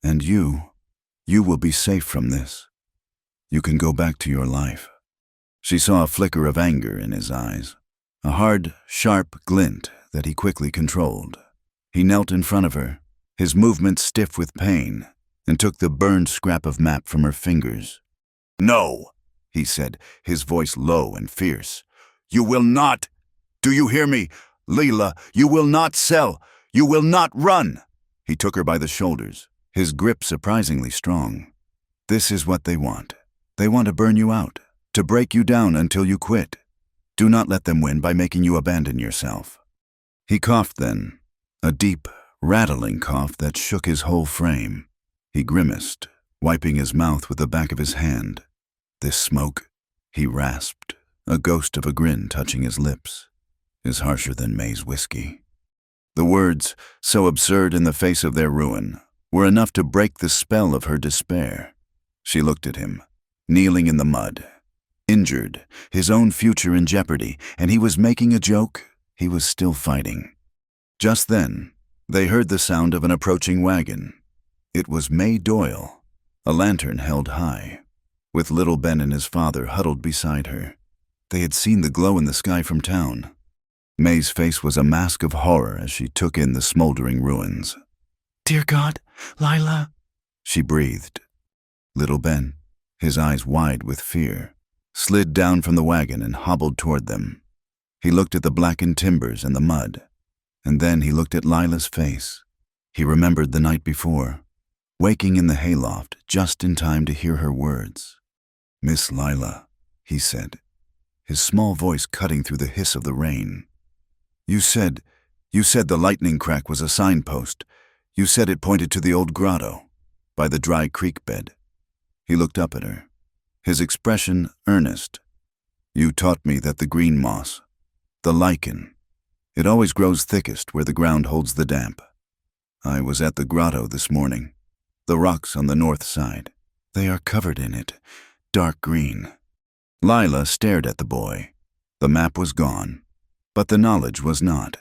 And you will be safe from this. You can go back to your life." She saw a flicker of anger in his eyes, a hard, sharp glint that he quickly controlled. He knelt in front of her, his movements stiff with pain, and took the burned scrap of map from her fingers. "No," he said, his voice low and fierce. "You will not. Do you hear me? Lila, you will not sell. You will not run." He took her by the shoulders, his grip surprisingly strong. "This is what they want. They want to burn you out, to break you down until you quit. Do not let them win by making you abandon yourself." He coughed then, a deep, rattling cough that shook his whole frame. He grimaced, wiping his mouth with the back of his hand. "This smoke," he rasped, a ghost of a grin touching his lips, "is harsher than May's whiskey." The words, so absurd in the face of their ruin, were enough to break the spell of her despair. She looked at him, kneeling in the mud, injured, his own future in jeopardy, and he was making a joke. He was still fighting. Just then, they heard the sound of an approaching wagon. It was May Doyle, a lantern held high, with little Ben and his father huddled beside her. They had seen the glow in the sky from town. May's face was a mask of horror as she took in the smoldering ruins. "Dear God, Lila," she breathed. Little Ben, his eyes wide with fear, slid down from the wagon and hobbled toward them. He looked at the blackened timbers and the mud, and then he looked at Lila's face. He remembered the night before, waking in the hayloft just in time to hear her words. "Miss Lila," he said, his small voice cutting through the hiss of the rain. You said the lightning crack was a signpost. You said it pointed to the old grotto, by the dry creek bed." He looked up at her, his expression earnest. "You taught me that the green moss, the lichen, it always grows thickest where the ground holds the damp. I was at the grotto this morning. The rocks on the north side, they are covered in it, dark green." Lila stared at the boy. The map was gone, but the knowledge was not.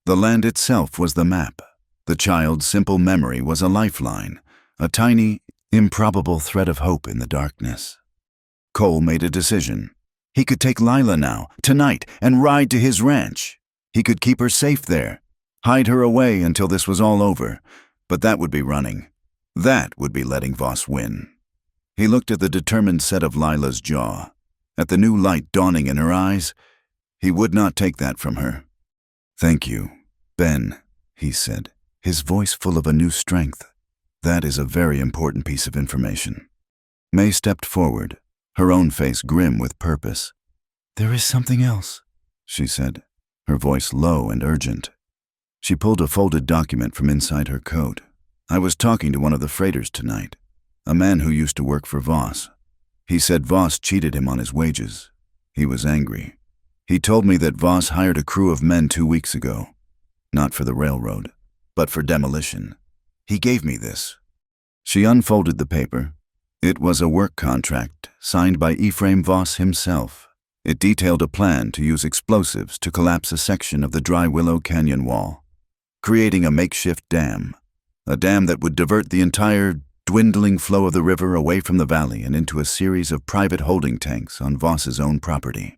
The land itself was the map. The child's simple memory was a lifeline, a tiny, improbable thread of hope in the darkness. Cole made a decision. He could take Lila now, tonight, and ride to his ranch. He could keep her safe there, hide her away until this was all over, but that would be running. That would be letting Voss win. He looked at the determined set of Lila's jaw, at the new light dawning in her eyes. He would not take that from her. "Thank you, Ben," he said, his voice full of a new strength. "That is a very important piece of information." May stepped forward, her own face grim with purpose. "There is something else," she said, her voice low and urgent. She pulled a folded document from inside her coat. "I was talking to one of the freighters tonight, a man who used to work for Voss. He said Voss cheated him on his wages. He was angry. He told me that Voss hired a crew of men 2 weeks ago, not for the railroad, but for demolition. He gave me this." She unfolded the paper. It was a work contract signed by Ephraim Voss himself. It detailed a plan to use explosives to collapse a section of the Dry Willow Canyon wall, creating a makeshift dam, a dam that would divert the entire dwindling flow of the river away from the valley and into a series of private holding tanks on Voss's own property.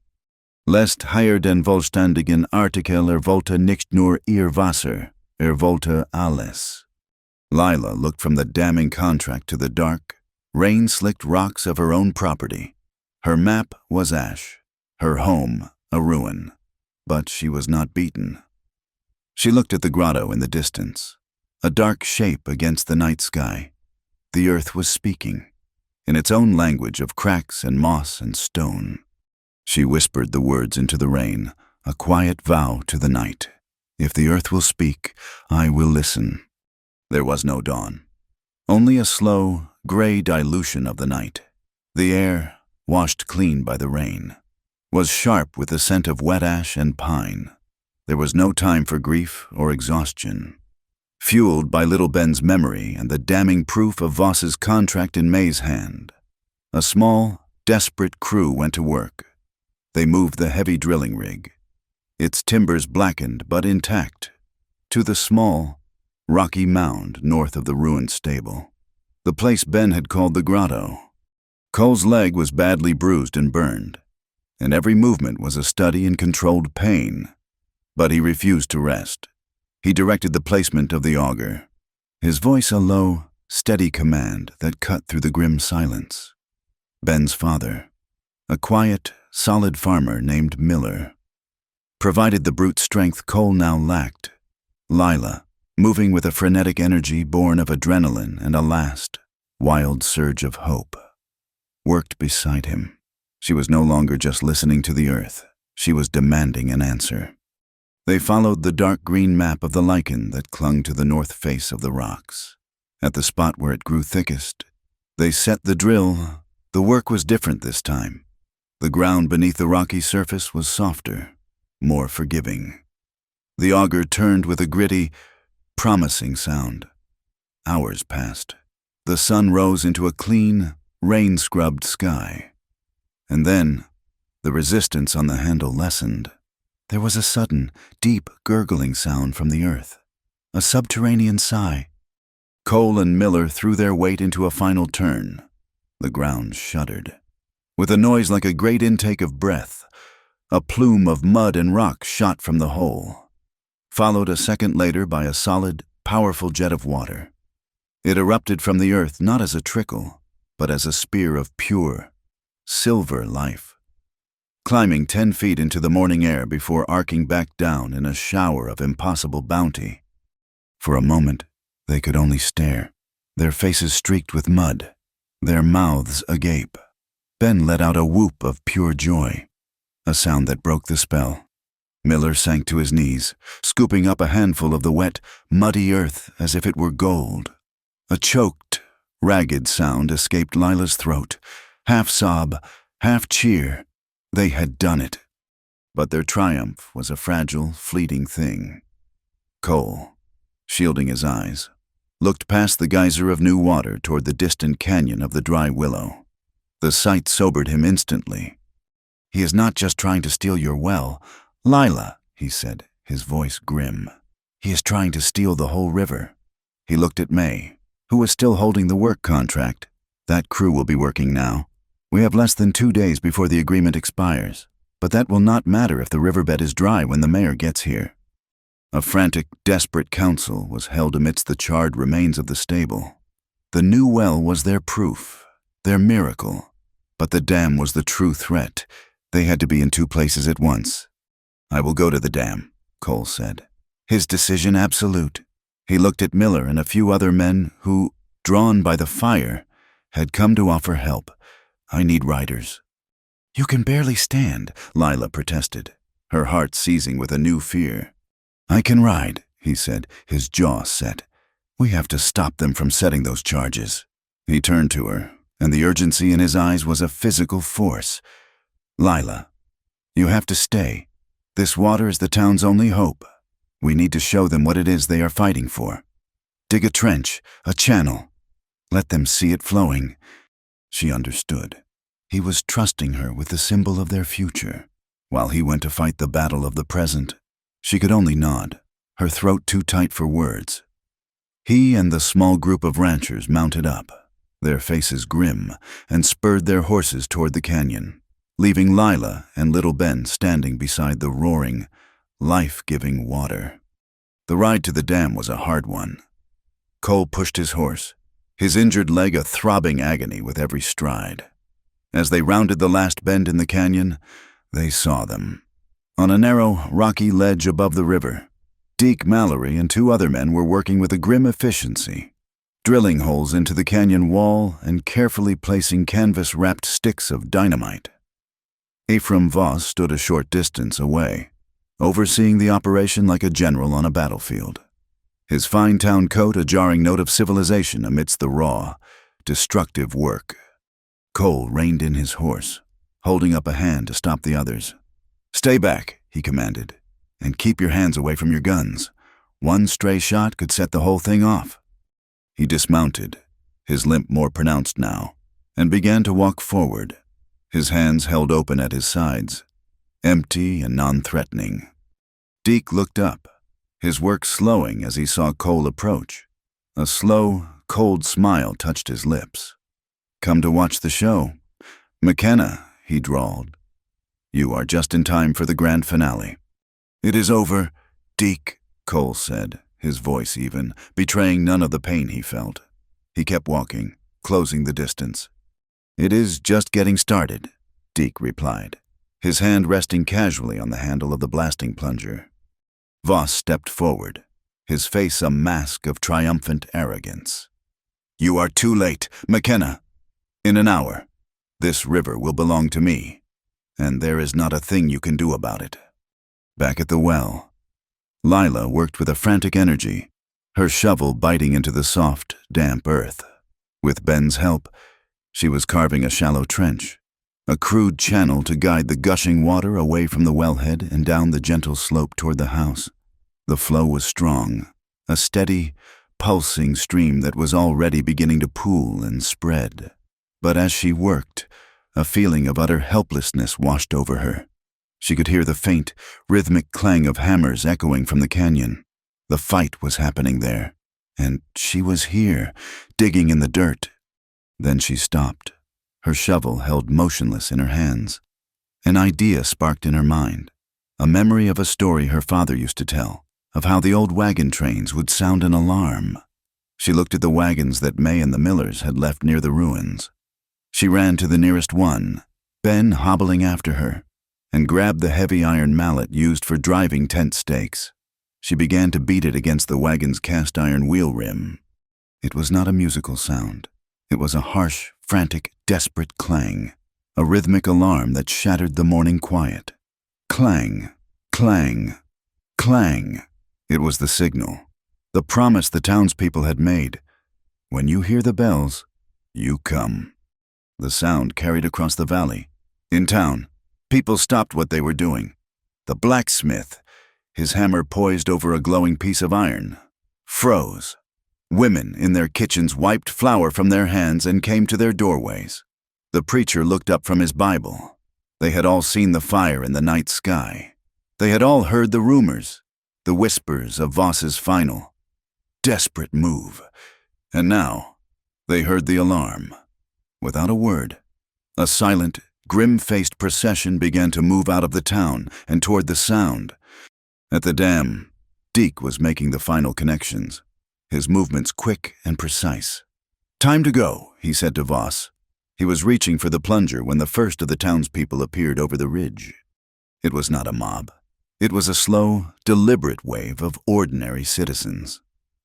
"Lest higher den vollständigen Artikel Volta nicht nur ihr Wasser, Volta alles." Lila looked from the damning contract to the dark, rain-slicked rocks of her own property. Her map was ash, her home a ruin, but she was not beaten. She looked at the grotto in the distance, a dark shape against the night sky. The earth was speaking, in its own language of cracks and moss and stone. She whispered the words into the rain, a quiet vow to the night. "If the earth will speak, I will listen." There was no dawn, only a slow, gray dilution of the night. The air, washed clean by the rain, was sharp with the scent of wet ash and pine. There was no time for grief or exhaustion. Fueled by little Ben's memory and the damning proof of Voss's contract in May's hand, a small, desperate crew went to work. They moved the heavy drilling rig, its timbers blackened but intact, to the small, rocky mound north of the ruined stable, the place Ben had called the grotto. Cole's leg was badly bruised and burned, and every movement was a study in controlled pain. But he refused to rest. He directed the placement of the auger, his voice a low, steady command that cut through the grim silence. Ben's father, a quiet, solid farmer named Miller, provided the brute strength Cole now lacked. Lila, moving with a frenetic energy born of adrenaline and a last, wild surge of hope, worked beside him. She was no longer just listening to the earth. She was demanding an answer. They followed the dark green map of the lichen that clung to the north face of the rocks. at the spot where it grew thickest. They set the drill. The work was different this time. The ground beneath the rocky surface was softer, more forgiving. The auger turned with a gritty, promising sound. Hours passed. The sun rose into a clean, rain-scrubbed sky. And then, the resistance on the handle lessened. There was a sudden, deep gurgling sound from the earth, a subterranean sigh. Cole and Miller threw their weight into a final turn. The ground shuddered. With a noise like a great intake of breath, a plume of mud and rock shot from the hole, followed a second later by a solid, powerful jet of water. It erupted from the earth not as a trickle, but as a spear of pure, silver life, climbing 10 feet into the morning air before arcing back down in a shower of impossible bounty. For a moment, they could only stare, their faces streaked with mud, their mouths agape. Ben let out a whoop of pure joy, a sound that broke the spell. Miller sank to his knees, scooping up a handful of the wet, muddy earth as if it were gold. A choked, ragged sound escaped Lila's throat, half sob, half cheer. They had done it. But their triumph was a fragile, fleeting thing. Cole, shielding his eyes, looked past the geyser of new water toward the distant canyon of the dry willow. The sight sobered him instantly. "He is not just trying to steal your well, Lila," he said, his voice grim. "He is trying to steal the whole river." He looked at May, who was still holding the work contract. "That crew will be working now. We have less than 2 days before the agreement expires, but that will not matter if the riverbed is dry when the mayor gets here." A frantic, desperate council was held amidst the charred remains of the stable. The new well was their proof, their miracle. But the dam was the true threat. They had to be in 2 places at once. "I will go to the dam," Cole said, his decision absolute. He looked at Miller and a few other men who, drawn by the fire, had come to offer help. "I need riders." "You can barely stand," Lila protested, her heart seizing with a new fear. "I can ride," he said, his jaw set. "We have to stop them from setting those charges." He turned to her, and the urgency in his eyes was a physical force. "Lila, you have to stay. This water is the town's only hope. We need to show them what it is they are fighting for. Dig a trench, a channel. Let them see it flowing." She understood. He was trusting her with the symbol of their future, while he went to fight the battle of the present. She could only nod, her throat too tight for words. He and the small group of ranchers mounted up, their faces grim, and spurred their horses toward the canyon, leaving Lila and little Ben standing beside the roaring, life-giving water. The ride to the dam was a hard one. Cole pushed his horse, his injured leg a throbbing agony with every stride. As they rounded the last bend in the canyon, they saw them. On a narrow, rocky ledge above the river, Deke Mallory and 2 other men were working with a grim efficiency, drilling holes into the canyon wall and carefully placing canvas-wrapped sticks of dynamite. Ephraim Voss stood a short distance away, overseeing the operation like a general on a battlefield, his fine town coat a jarring note of civilization amidst the raw, destructive work. Cole reined in his horse, holding up a hand to stop the others. "Stay back," he commanded, "and keep your hands away from your guns. One stray shot could set the whole thing off." He dismounted, his limp more pronounced now, and began to walk forward, his hands held open at his sides, empty and non-threatening. Deke looked up, his work slowing as he saw Cole approach. A slow, cold smile touched his lips. "Come to watch the show. McKenna," he drawled. "You are just in time for the grand finale." "It is over, Deke," Cole said, his voice even, betraying none of the pain he felt. He kept walking, closing the distance. "It is just getting started," Deke replied, his hand resting casually on the handle of the blasting plunger. Voss stepped forward, his face a mask of triumphant arrogance. "You are too late, McKenna. In an hour, this river will belong to me, and there is not a thing you can do about it." Back at the well, Lila worked with a frantic energy, her shovel biting into the soft, damp earth. With Ben's help, she was carving a shallow trench, a crude channel to guide the gushing water away from the wellhead and down the gentle slope toward the house. The flow was strong, a steady, pulsing stream that was already beginning to pool and spread. But as she worked, a feeling of utter helplessness washed over her. She could hear the faint, rhythmic clang of hammers echoing from the canyon. The fight was happening there, and she was here, digging in the dirt. Then she stopped, her shovel held motionless in her hands. An idea sparked in her mind, a memory of a story her father used to tell, of how the old wagon trains would sound an alarm. She looked at the wagons that May and the Millers had left near the ruins. She ran to the nearest one, Ben hobbling after her, and grabbed the heavy iron mallet used for driving tent stakes. She began to beat it against the wagon's cast iron wheel rim. It was not a musical sound. It was a harsh, frantic, desperate clang, a rhythmic alarm that shattered the morning quiet. Clang, clang, clang. It was the signal, the promise the townspeople had made. When you hear the bells, you come. The sound carried across the valley. In town, people stopped what they were doing. The blacksmith, his hammer poised over a glowing piece of iron, froze. Women in their kitchens wiped flour from their hands and came to their doorways. The preacher looked up from his Bible. They had all seen the fire in the night sky. They had all heard the rumors, the whispers of Voss's final, desperate move. And now, they heard the alarm. Without a word, a silent, grim-faced procession began to move out of the town and toward the sound. At the dam, Deke was making the final connections, his movements quick and precise. "Time to go," he said to Voss. He was reaching for the plunger when the first of the townspeople appeared over the ridge. It was not a mob. It was a slow, deliberate wave of ordinary citizens.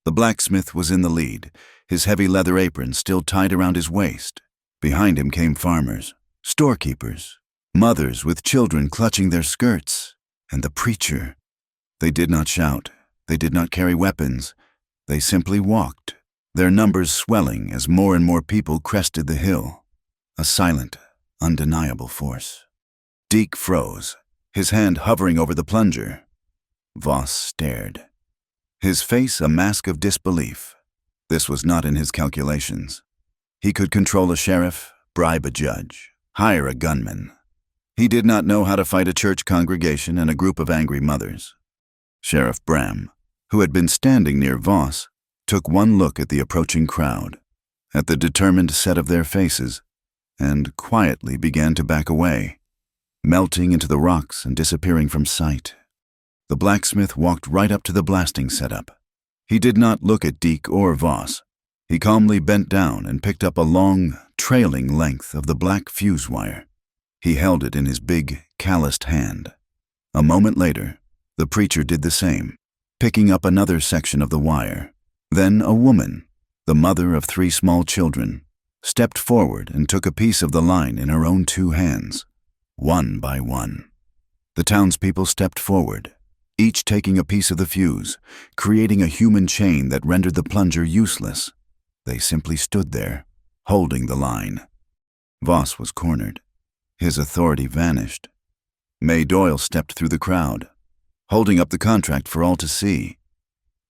The blacksmith was in the lead, his heavy leather apron still tied around his waist. Behind him came farmers, storekeepers, mothers with children clutching their skirts, and the preacher. They did not shout. They did not carry weapons. They simply walked, their numbers swelling as more and more people crested the hill. A silent, undeniable force. Deke froze, his hand hovering over the plunger. Voss stared, his face a mask of disbelief. This was not in his calculations. He could control a sheriff, bribe a judge, hire a gunman. He did not know how to fight a church congregation and a group of angry mothers. Sheriff Bram, who had been standing near Voss, took one look at the approaching crowd, at the determined set of their faces, and quietly began to back away, melting into the rocks and disappearing from sight. The blacksmith walked right up to the blasting setup. He did not look at Deke or Voss. He calmly bent down and picked up a long, trailing length of the black fuse wire. He held it in his big, calloused hand. A moment later, the preacher did the same, picking up another section of the wire. Then a woman, the mother of 3 small children, stepped forward and took a piece of the line in her own 2 hands, one by one. The townspeople stepped forward, each taking a piece of the fuse, creating a human chain that rendered the plunger useless. They simply stood there, holding the line. Voss was cornered. His authority vanished. May Doyle stepped through the crowd, holding up the contract for all to see.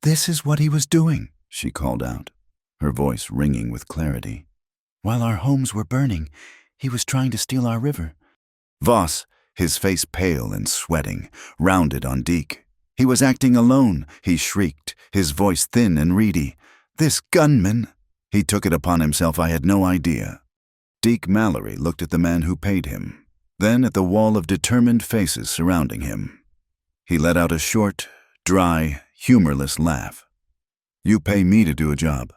"This is what he was doing," she called out, her voice ringing with clarity. "While our homes were burning, he was trying to steal our river." Voss, his face pale and sweating, rounded on Deke. "He was acting alone," he shrieked, his voice thin and reedy. "This gunman!" "He took it upon himself. I had no idea." Deke Mallory looked at the man who paid him, then at the wall of determined faces surrounding him. He let out a short, dry, humorless laugh. "You pay me to do a job."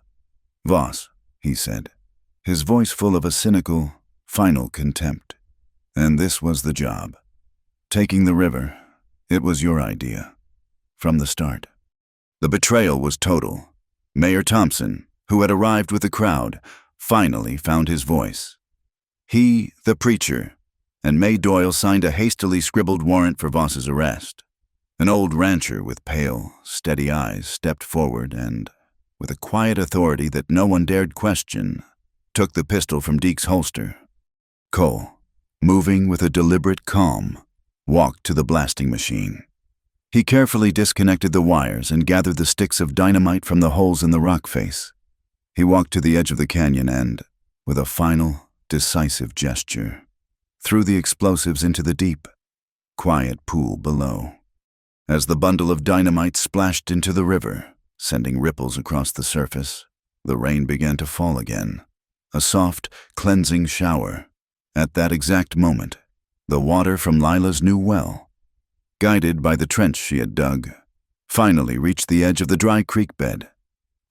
"Voss," he said, his voice full of a cynical, final contempt. "And this was the job. Taking the river, it was your idea. From the start." The betrayal was total. Mayor Thompson, who had arrived with the crowd, finally found his voice. He, the preacher, and May Doyle signed a hastily scribbled warrant for Voss's arrest. An old rancher with pale, steady eyes stepped forward and, with a quiet authority that no one dared question, took the pistol from Deke's holster. Cole, moving with a deliberate calm, walked to the blasting machine. He carefully disconnected the wires and gathered the sticks of dynamite from the holes in the rock face. He walked to the edge of the canyon and, with a final, decisive gesture, threw the explosives into the deep, quiet pool below. As the bundle of dynamite splashed into the river, sending ripples across the surface, the rain began to fall again, a soft, cleansing shower. At that exact moment, the water from Lila's new well, guided by the trench she had dug, finally reached the edge of the dry creek bed,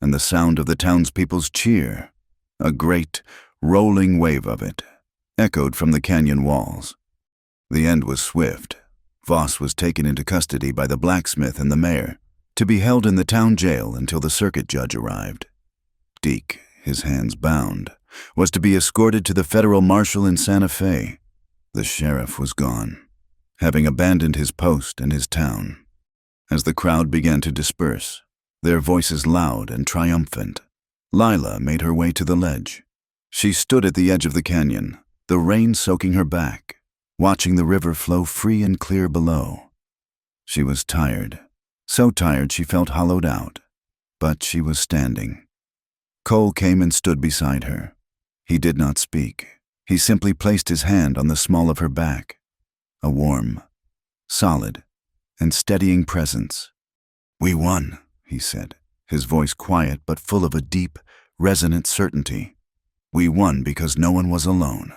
and the sound of the townspeople's cheer, a great, rolling wave of it, echoed from the canyon walls. The end was swift. Voss was taken into custody by the blacksmith and the mayor, to be held in the town jail until the circuit judge arrived. Deke, his hands bound, was to be escorted to the federal marshal in Santa Fe. The sheriff was gone, having abandoned his post and his town. As the crowd began to disperse, their voices loud and triumphant, Lila made her way to the ledge. She stood at the edge of the canyon, the rain soaking her back, watching the river flow free and clear below. She was tired, so tired she felt hollowed out, but she was standing. Cole came and stood beside her. He did not speak. He simply placed his hand on the small of her back, a warm, solid, and steadying presence. "We won," he said, his voice quiet but full of a deep, resonant certainty. "We won because no one was alone."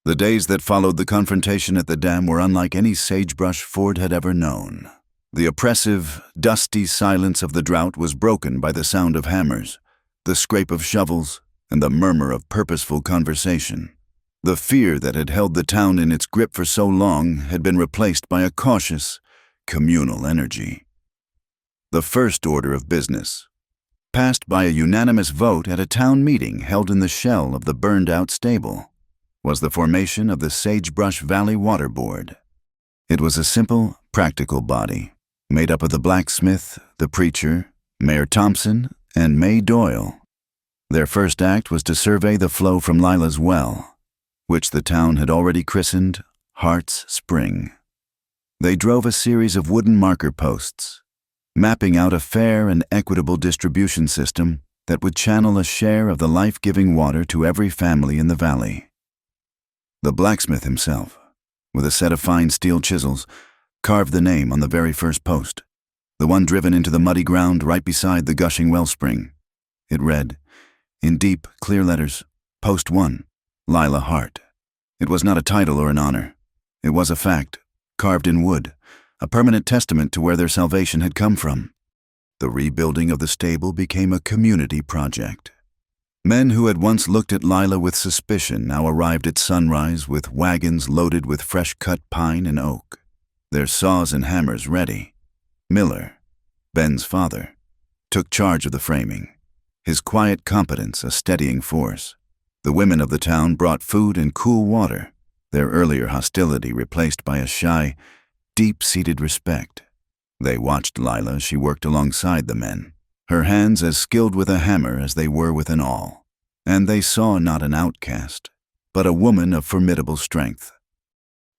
The days that followed the confrontation at the dam were unlike any sagebrush Ford had ever known. The oppressive, dusty silence of the drought was broken by the sound of hammers, the scrape of shovels, and the murmur of purposeful conversation. The fear that had held the town in its grip for so long had been replaced by a cautious, communal energy. The first order of business, passed by a unanimous vote at a town meeting held in the shell of the burned-out stable, was the formation of the Sagebrush Valley Water Board. It was a simple, practical body, made up of the blacksmith, the preacher, Mayor Thompson, and May Doyle. Their first act was to survey the flow from Lila's well, which the town had already christened Heart's Spring. They drove a series of wooden marker posts, mapping out a fair and equitable distribution system that would channel a share of the life-giving water to every family in the valley. The blacksmith himself, with a set of fine steel chisels, carved the name on the very first post, the one driven into the muddy ground right beside the gushing wellspring. It read, in deep, clear letters, Post 1, Lila Hart. It was not a title or an honor. It was a fact, carved in wood, a permanent testament to where their salvation had come from. The rebuilding of the stable became a community project. Men who had once looked at Lila with suspicion now arrived at sunrise with wagons loaded with fresh-cut pine and oak, their saws and hammers ready. Miller, Ben's father, took charge of the framing, his quiet competence a steadying force. The women of the town brought food and cool water, their earlier hostility replaced by a shy, deep-seated respect. They watched Lila as she worked alongside the men, her hands as skilled with a hammer as they were with an awl, and they saw not an outcast, but a woman of formidable strength.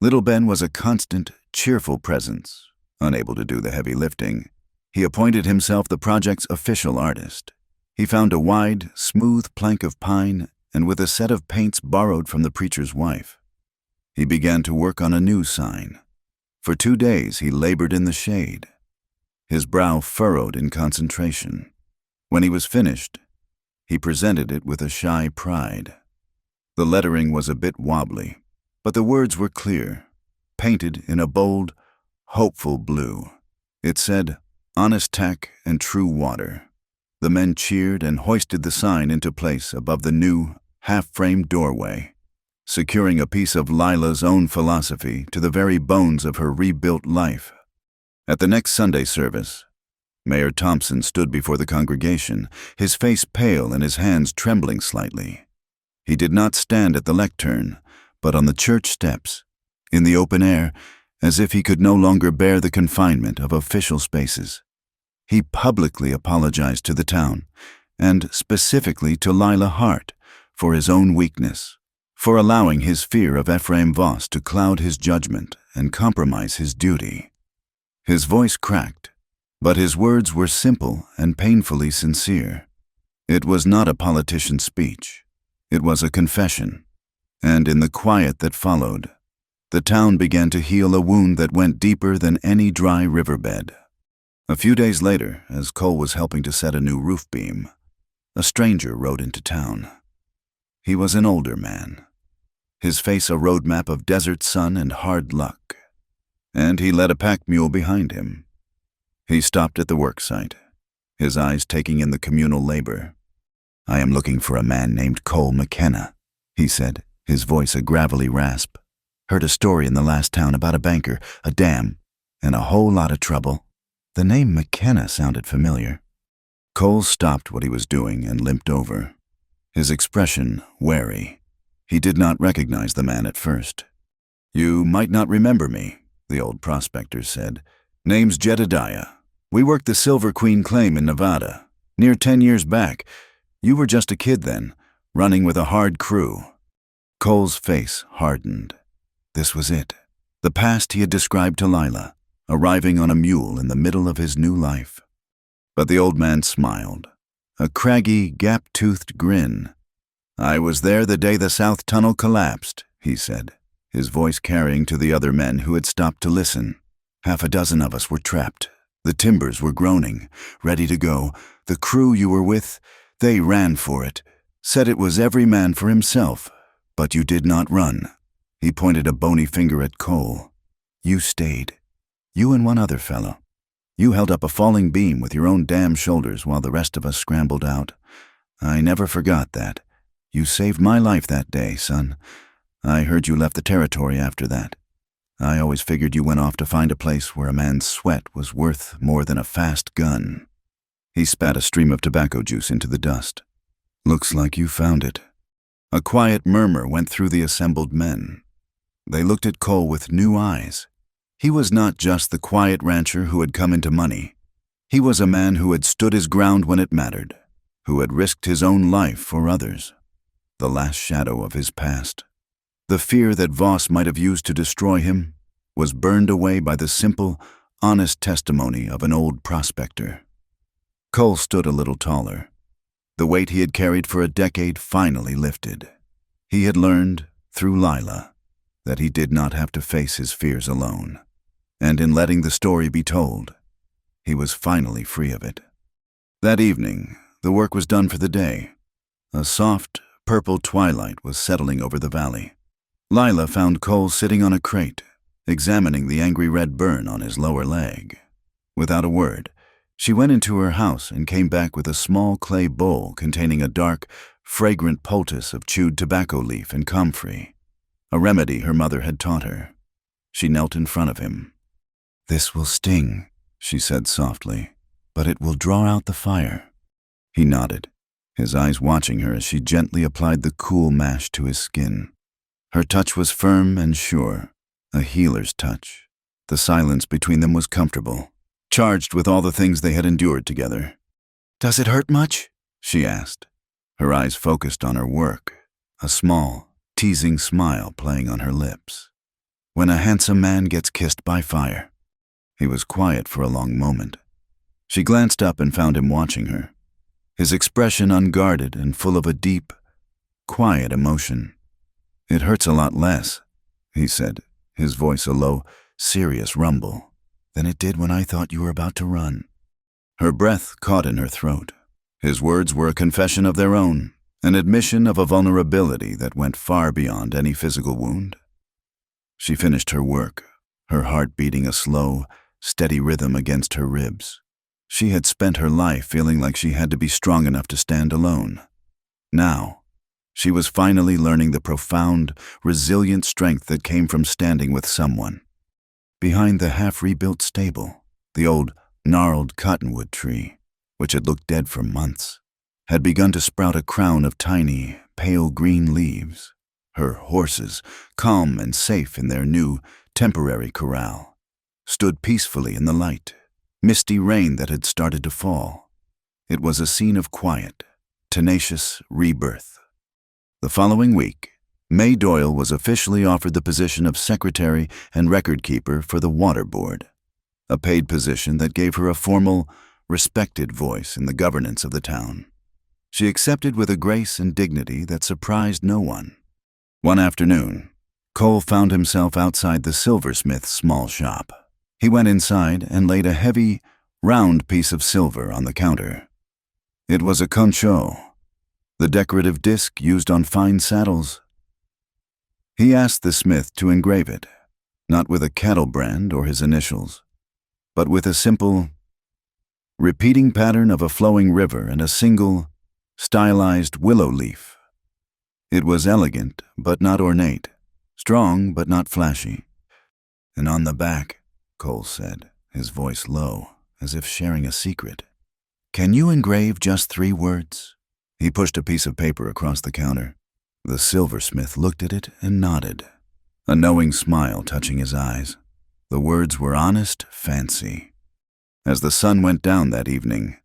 Little Ben was a constant, cheerful presence, unable to do the heavy lifting. He appointed himself the project's official artist. He found a wide, smooth plank of pine and with a set of paints borrowed from the preacher's wife. He began to work on a new sign. For 2 days he labored in the shade, his brow furrowed in concentration. When he was finished, he presented it with a shy pride. The lettering was a bit wobbly, but the words were clear, painted in a bold, hopeful blue. It said, Honest Tack and True Water. The men cheered and hoisted the sign into place above the new, half-framed doorway, securing a piece of Lila's own philosophy to the very bones of her rebuilt life. At the next Sunday service, Mayor Thompson stood before the congregation, his face pale and his hands trembling slightly. He did not stand at the lectern, but on the church steps, in the open air, as if he could no longer bear the confinement of official spaces. He publicly apologized to the town, and specifically to Lila Hart, for his own weakness, for allowing his fear of Ephraim Voss to cloud his judgment and compromise his duty. His voice cracked, but his words were simple and painfully sincere. It was not a politician's speech. It was a confession. And in the quiet that followed, the town began to heal a wound that went deeper than any dry riverbed. A few days later, as Cole was helping to set a new roof beam, a stranger rode into town. He was an older man, his face a roadmap of desert sun and hard luck, and he led a pack mule behind him. He stopped at the worksite, his eyes taking in the communal labor. "I am looking for a man named Cole McKenna," he said, his voice a gravelly rasp. "Heard a story in the last town about a banker, a dam, and a whole lot of trouble." The name McKenna sounded familiar. Cole stopped what he was doing and limped over, his expression wary. He did not recognize the man at first. "You might not remember me," the old prospector said. "Name's Jedediah. We worked the Silver Queen claim in Nevada, near 10 years back. You were just a kid then, running with a hard crew." Cole's face hardened. This was it, the past he had described to Lila, arriving on a mule in the middle of his new life. But the old man smiled, a craggy, gap-toothed grin. "I was there the day the South Tunnel collapsed," he said, his voice carrying to the other men who had stopped to listen. "Half a dozen of us were trapped. The timbers were groaning, ready to go. The crew you were with, they ran for it, said it was every man for himself. But you did not run." He pointed a bony finger at Cole. "You stayed. You and one other fellow. You held up a falling beam with your own damn shoulders while the rest of us scrambled out. I never forgot that. You saved my life that day, son. I heard you left the territory after that. I always figured you went off to find a place where a man's sweat was worth more than a fast gun." He spat a stream of tobacco juice into the dust. "Looks like you found it." A quiet murmur went through the assembled men. They looked at Cole with new eyes. He was not just the quiet rancher who had come into money. He was a man who had stood his ground when it mattered, who had risked his own life for others. The last shadow of his past, the fear that Voss might have used to destroy him, was burned away by the simple, honest testimony of an old prospector. Cole stood a little taller. The weight he had carried for a decade finally lifted. He had learned, through Lila, that he did not have to face his fears alone. And in letting the story be told, he was finally free of it. That evening, the work was done for the day. A soft, purple twilight was settling over the valley. Lila found Cole sitting on a crate, examining the angry red burn on his lower leg. Without a word, she went into her house and came back with a small clay bowl containing a dark, fragrant poultice of chewed tobacco leaf and comfrey, a remedy her mother had taught her. She knelt in front of him. "This will sting," she said softly, "but it will draw out the fire." He nodded, his eyes watching her as she gently applied the cool mash to his skin. Her touch was firm and sure, a healer's touch. The silence between them was comfortable, charged with all the things they had endured together. "Does it hurt much?" she asked, her eyes focused on her work, a small, teasing smile playing on her lips. "When a handsome man gets kissed by fire." He was quiet for a long moment. She glanced up and found him watching her, his expression unguarded and full of a deep, quiet emotion. "It hurts a lot less," he said, his voice a low, serious rumble, "than it did when I thought you were about to run." Her breath caught in her throat. His words were a confession of their own, an admission of a vulnerability that went far beyond any physical wound. She finished her work, her heart beating a slow, steady rhythm against her ribs. She had spent her life feeling like she had to be strong enough to stand alone. Now, she was finally learning the profound, resilient strength that came from standing with someone. Behind the half-rebuilt stable, the old, gnarled cottonwood tree, which had looked dead for months, had begun to sprout a crown of tiny, pale green leaves. Her horses, calm and safe in their new, temporary corral, stood peacefully in the light, misty rain that had started to fall. It was a scene of quiet, tenacious rebirth. The following week, May Doyle was officially offered the position of secretary and record keeper for the Water Board, a paid position that gave her a formal, respected voice in the governance of the town. She accepted with a grace and dignity that surprised no one. One afternoon, Cole found himself outside the silversmith's small shop. He went inside and laid a heavy, round piece of silver on the counter. It was a condone, the decorative disc used on fine saddles. He asked the smith to engrave it, not with a cattle brand or his initials, but with a simple, repeating pattern of a flowing river and a single, stylized willow leaf. It was elegant but not ornate, strong but not flashy. And on the back, Cole said, his voice low, as if sharing a secret, "Can you engrave just 3 words?" He pushed a piece of paper across the counter. The silversmith looked at it and nodded, a knowing smile touching his eyes. The words were honest fancy. As the sun went down that evening,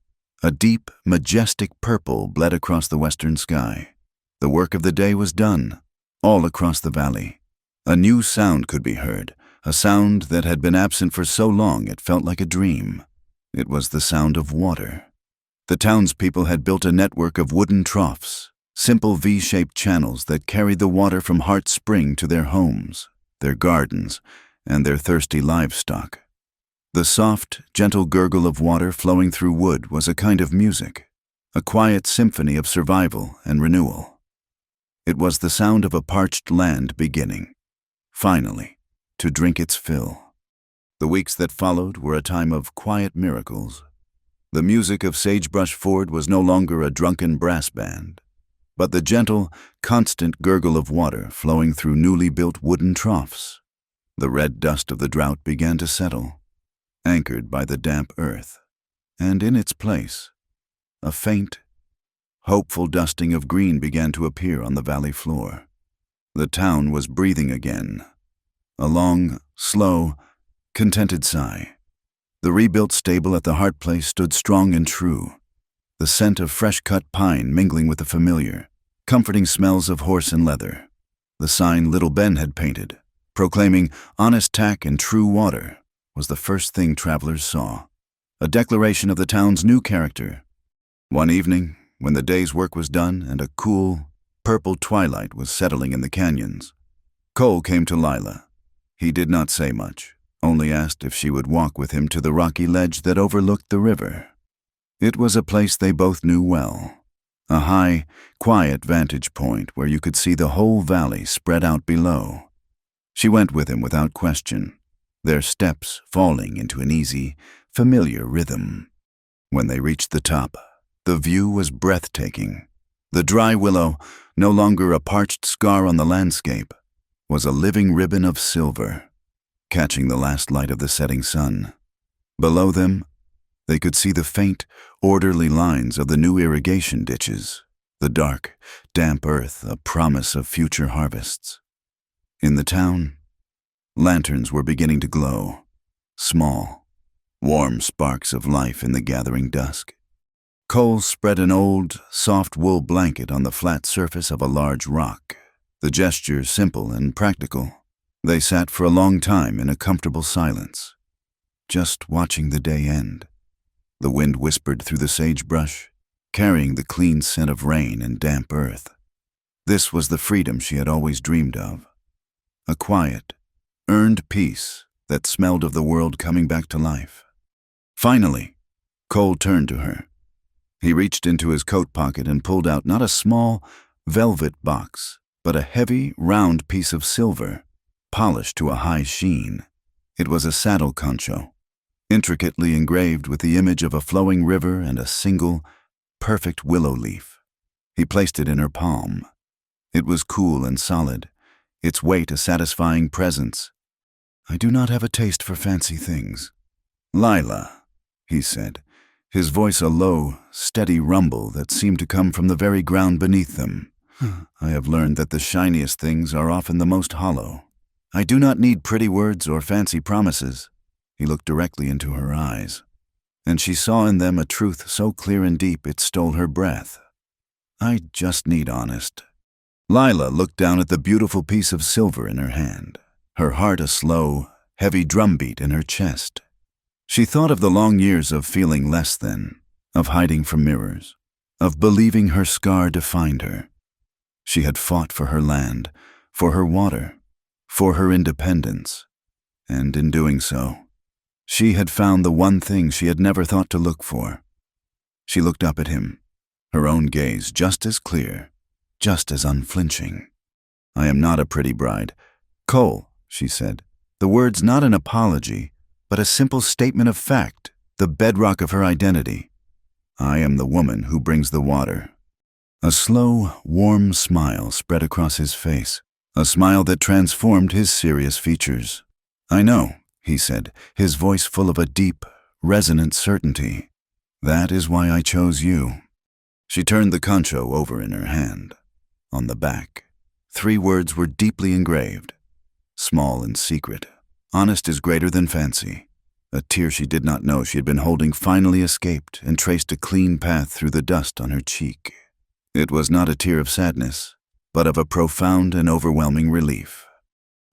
a deep, majestic purple bled across the western sky. The work of the day was done, all across the valley. A new sound could be heard, a sound that had been absent for so long it felt like a dream. It was the sound of water. The townspeople had built a network of wooden troughs, simple V-shaped channels that carried the water from Hart Spring to their homes, their gardens, and their thirsty livestock. The soft, gentle gurgle of water flowing through wood was a kind of music, a quiet symphony of survival and renewal. It was the sound of a parched land beginning, finally, to drink its fill. The weeks that followed were a time of quiet miracles. The music of Sagebrush Ford was no longer a drunken brass band, but the gentle, constant gurgle of water flowing through newly built wooden troughs. The red dust of the drought began to settle, anchored by the damp earth, and in its place, a faint, hopeful dusting of green began to appear on the valley floor. The town was breathing again, a long, slow, contented sigh. The rebuilt stable at the Hart place stood strong and true, the scent of fresh-cut pine mingling with the familiar, comforting smells of horse and leather. The sign Little Ben had painted, proclaiming honest tack and true water, was the first thing travelers saw, a declaration of the town's new character. One evening, when the day's work was done and a cool, purple twilight was settling in the canyons, Cole came to Lila. He did not say much, only asked if she would walk with him to the rocky ledge that overlooked the river. It was a place they both knew well, a high, quiet vantage point where you could see the whole valley spread out below. She went with him without question, their steps falling into an easy, familiar rhythm. When they reached the top, the view was breathtaking. The dry willow, no longer a parched scar on the landscape, was a living ribbon of silver, catching the last light of the setting sun. Below them, they could see the faint, orderly lines of the new irrigation ditches, the dark, damp earth a promise of future harvests. In the town, lanterns were beginning to glow, small, warm sparks of life in the gathering dusk. Cole spread an old, soft wool blanket on the flat surface of a large rock, the gesture simple and practical. They sat for a long time in a comfortable silence, just watching the day end. The wind whispered through the sagebrush, carrying the clean scent of rain and damp earth. This was the freedom she had always dreamed of, a quiet, earned peace that smelled of the world coming back to life. Finally, Cole turned to her. He reached into his coat pocket and pulled out not a small, velvet box, but a heavy, round piece of silver, polished to a high sheen. It was a saddle concho, intricately engraved with the image of a flowing river and a single, perfect willow leaf. He placed it in her palm. It was cool and solid, its weight a satisfying presence. "I do not have a taste for fancy things." "Lila," he said, his voice a low, steady rumble that seemed to come from the very ground beneath them. "I have learned that the shiniest things are often the most hollow. I do not need pretty words or fancy promises." He looked directly into her eyes. and she saw in them a truth so clear and deep it stole her breath. I just need honest. Lila looked down at the beautiful piece of silver in her hand, her heart a slow, heavy drumbeat in her chest. She thought of the long years of feeling less than, of hiding from mirrors, of believing her scar defined her. She had fought for her land, for her water, for her independence, and in doing so, she had found the one thing she had never thought to look for. She looked up at him, her own gaze just as clear, just as unflinching. I am not a pretty bride. Cole, she said, the words not an apology, but a simple statement of fact, the bedrock of her identity. I am the woman who brings the water. A slow, warm smile spread across his face, a smile that transformed his serious features. I know, he said, his voice full of a deep, resonant certainty. That is why I chose you. She turned the concho over in her hand. On the back, 3 words were deeply engraved. Small and secret. Honest is greater than fancy. A tear she did not know she had been holding finally escaped and traced a clean path through the dust on her cheek. It was not a tear of sadness, but of a profound and overwhelming relief.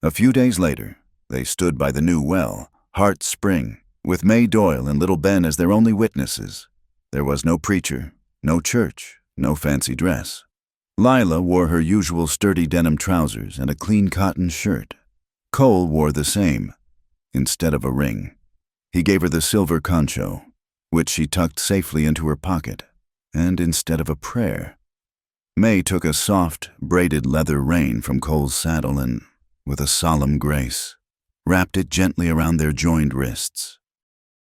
A few days later, they stood by the new well, Hart Spring, with May Doyle and little Ben as their only witnesses. There was no preacher, no church, no fancy dress. Lila wore her usual sturdy denim trousers and a clean cotton shirt. Cole wore the same. Instead of a ring, he gave her the silver concho, which she tucked safely into her pocket, and instead of a prayer, May took a soft, braided leather rein from Cole's saddle and, with a solemn grace, wrapped it gently around their joined wrists.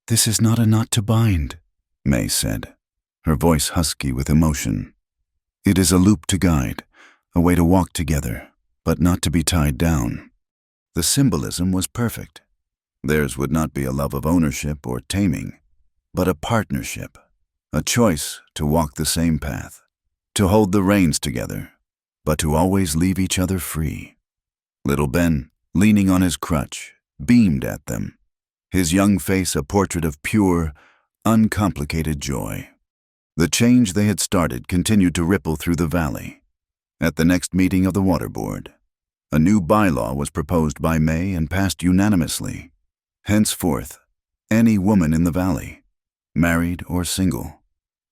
"This is not a knot to bind," May said, her voice husky with emotion. "It is a loop to guide, a way to walk together, but not to be tied down." The symbolism was perfect. Theirs would not be a love of ownership or taming, but a partnership, a choice to walk the same path, to hold the reins together, but to always leave each other free. Little Ben, leaning on his crutch, beamed at them, his young face a portrait of pure, uncomplicated joy. The change they had started continued to ripple through the valley. At the next meeting of the Water Board, a new bylaw was proposed by May and passed unanimously. Henceforth, any woman in the valley, married or single,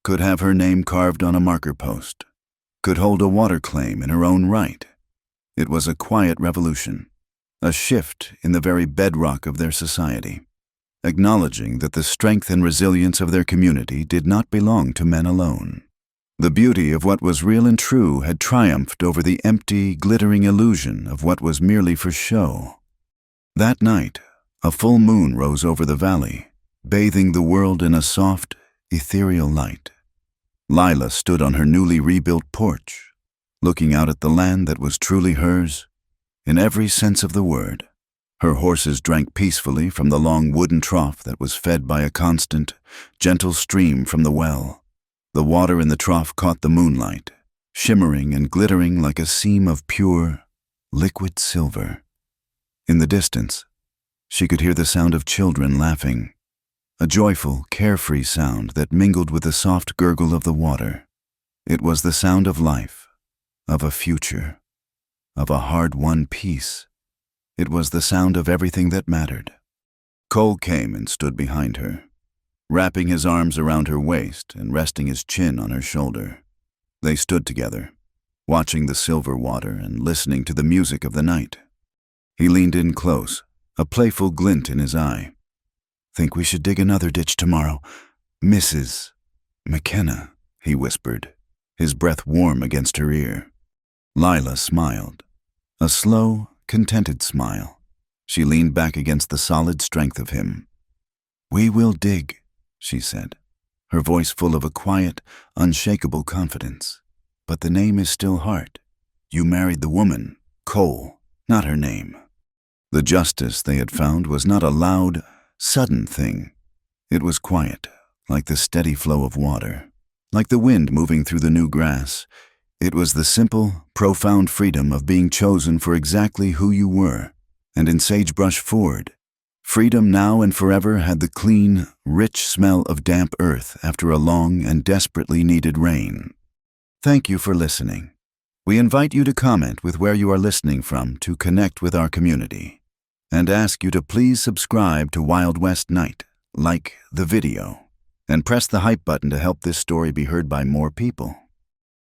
could have her name carved on a marker post, could hold a water claim in her own right. It was a quiet revolution, a shift in the very bedrock of their society, acknowledging that the strength and resilience of their community did not belong to men alone. The beauty of what was real and true had triumphed over the empty, glittering illusion of what was merely for show. That night, a full moon rose over the valley, bathing the world in a soft, ethereal light. Lila stood on her newly rebuilt porch, looking out at the land that was truly hers, in every sense of the word. Her horses drank peacefully from the long wooden trough that was fed by a constant, gentle stream from the well. The water in the trough caught the moonlight, shimmering and glittering like a seam of pure, liquid silver. In the distance, she could hear the sound of children laughing, a joyful, carefree sound that mingled with the soft gurgle of the water. It was the sound of life, of a future, of a hard-won peace. It was the sound of everything that mattered. Cole came and stood behind her, wrapping his arms around her waist and resting his chin on her shoulder. They stood together, watching the silver water and listening to the music of the night. He leaned in close, a playful glint in his eye. "Think we should dig another ditch tomorrow, Mrs. McKenna," he whispered, his breath warm against her ear. Lila smiled, a slow, contented smile. She leaned back against the solid strength of him. "We will dig," she said, her voice full of a quiet, unshakable confidence. "But the name is still Hart. You married the woman, Cole, not her name." The justice they had found was not a loud, sudden thing. It was quiet, like the steady flow of water, like the wind moving through the new grass. It was the simple, profound freedom of being chosen for exactly who you were. And in Sagebrush Ford, Freedom now and forever had the clean, rich smell of damp earth after a long and desperately needed rain. Thank you for listening. We invite you to comment with where you are listening from to connect with our community, and ask you to please subscribe to Wild West Night, like the video, and press the hype button to help this story be heard by more people.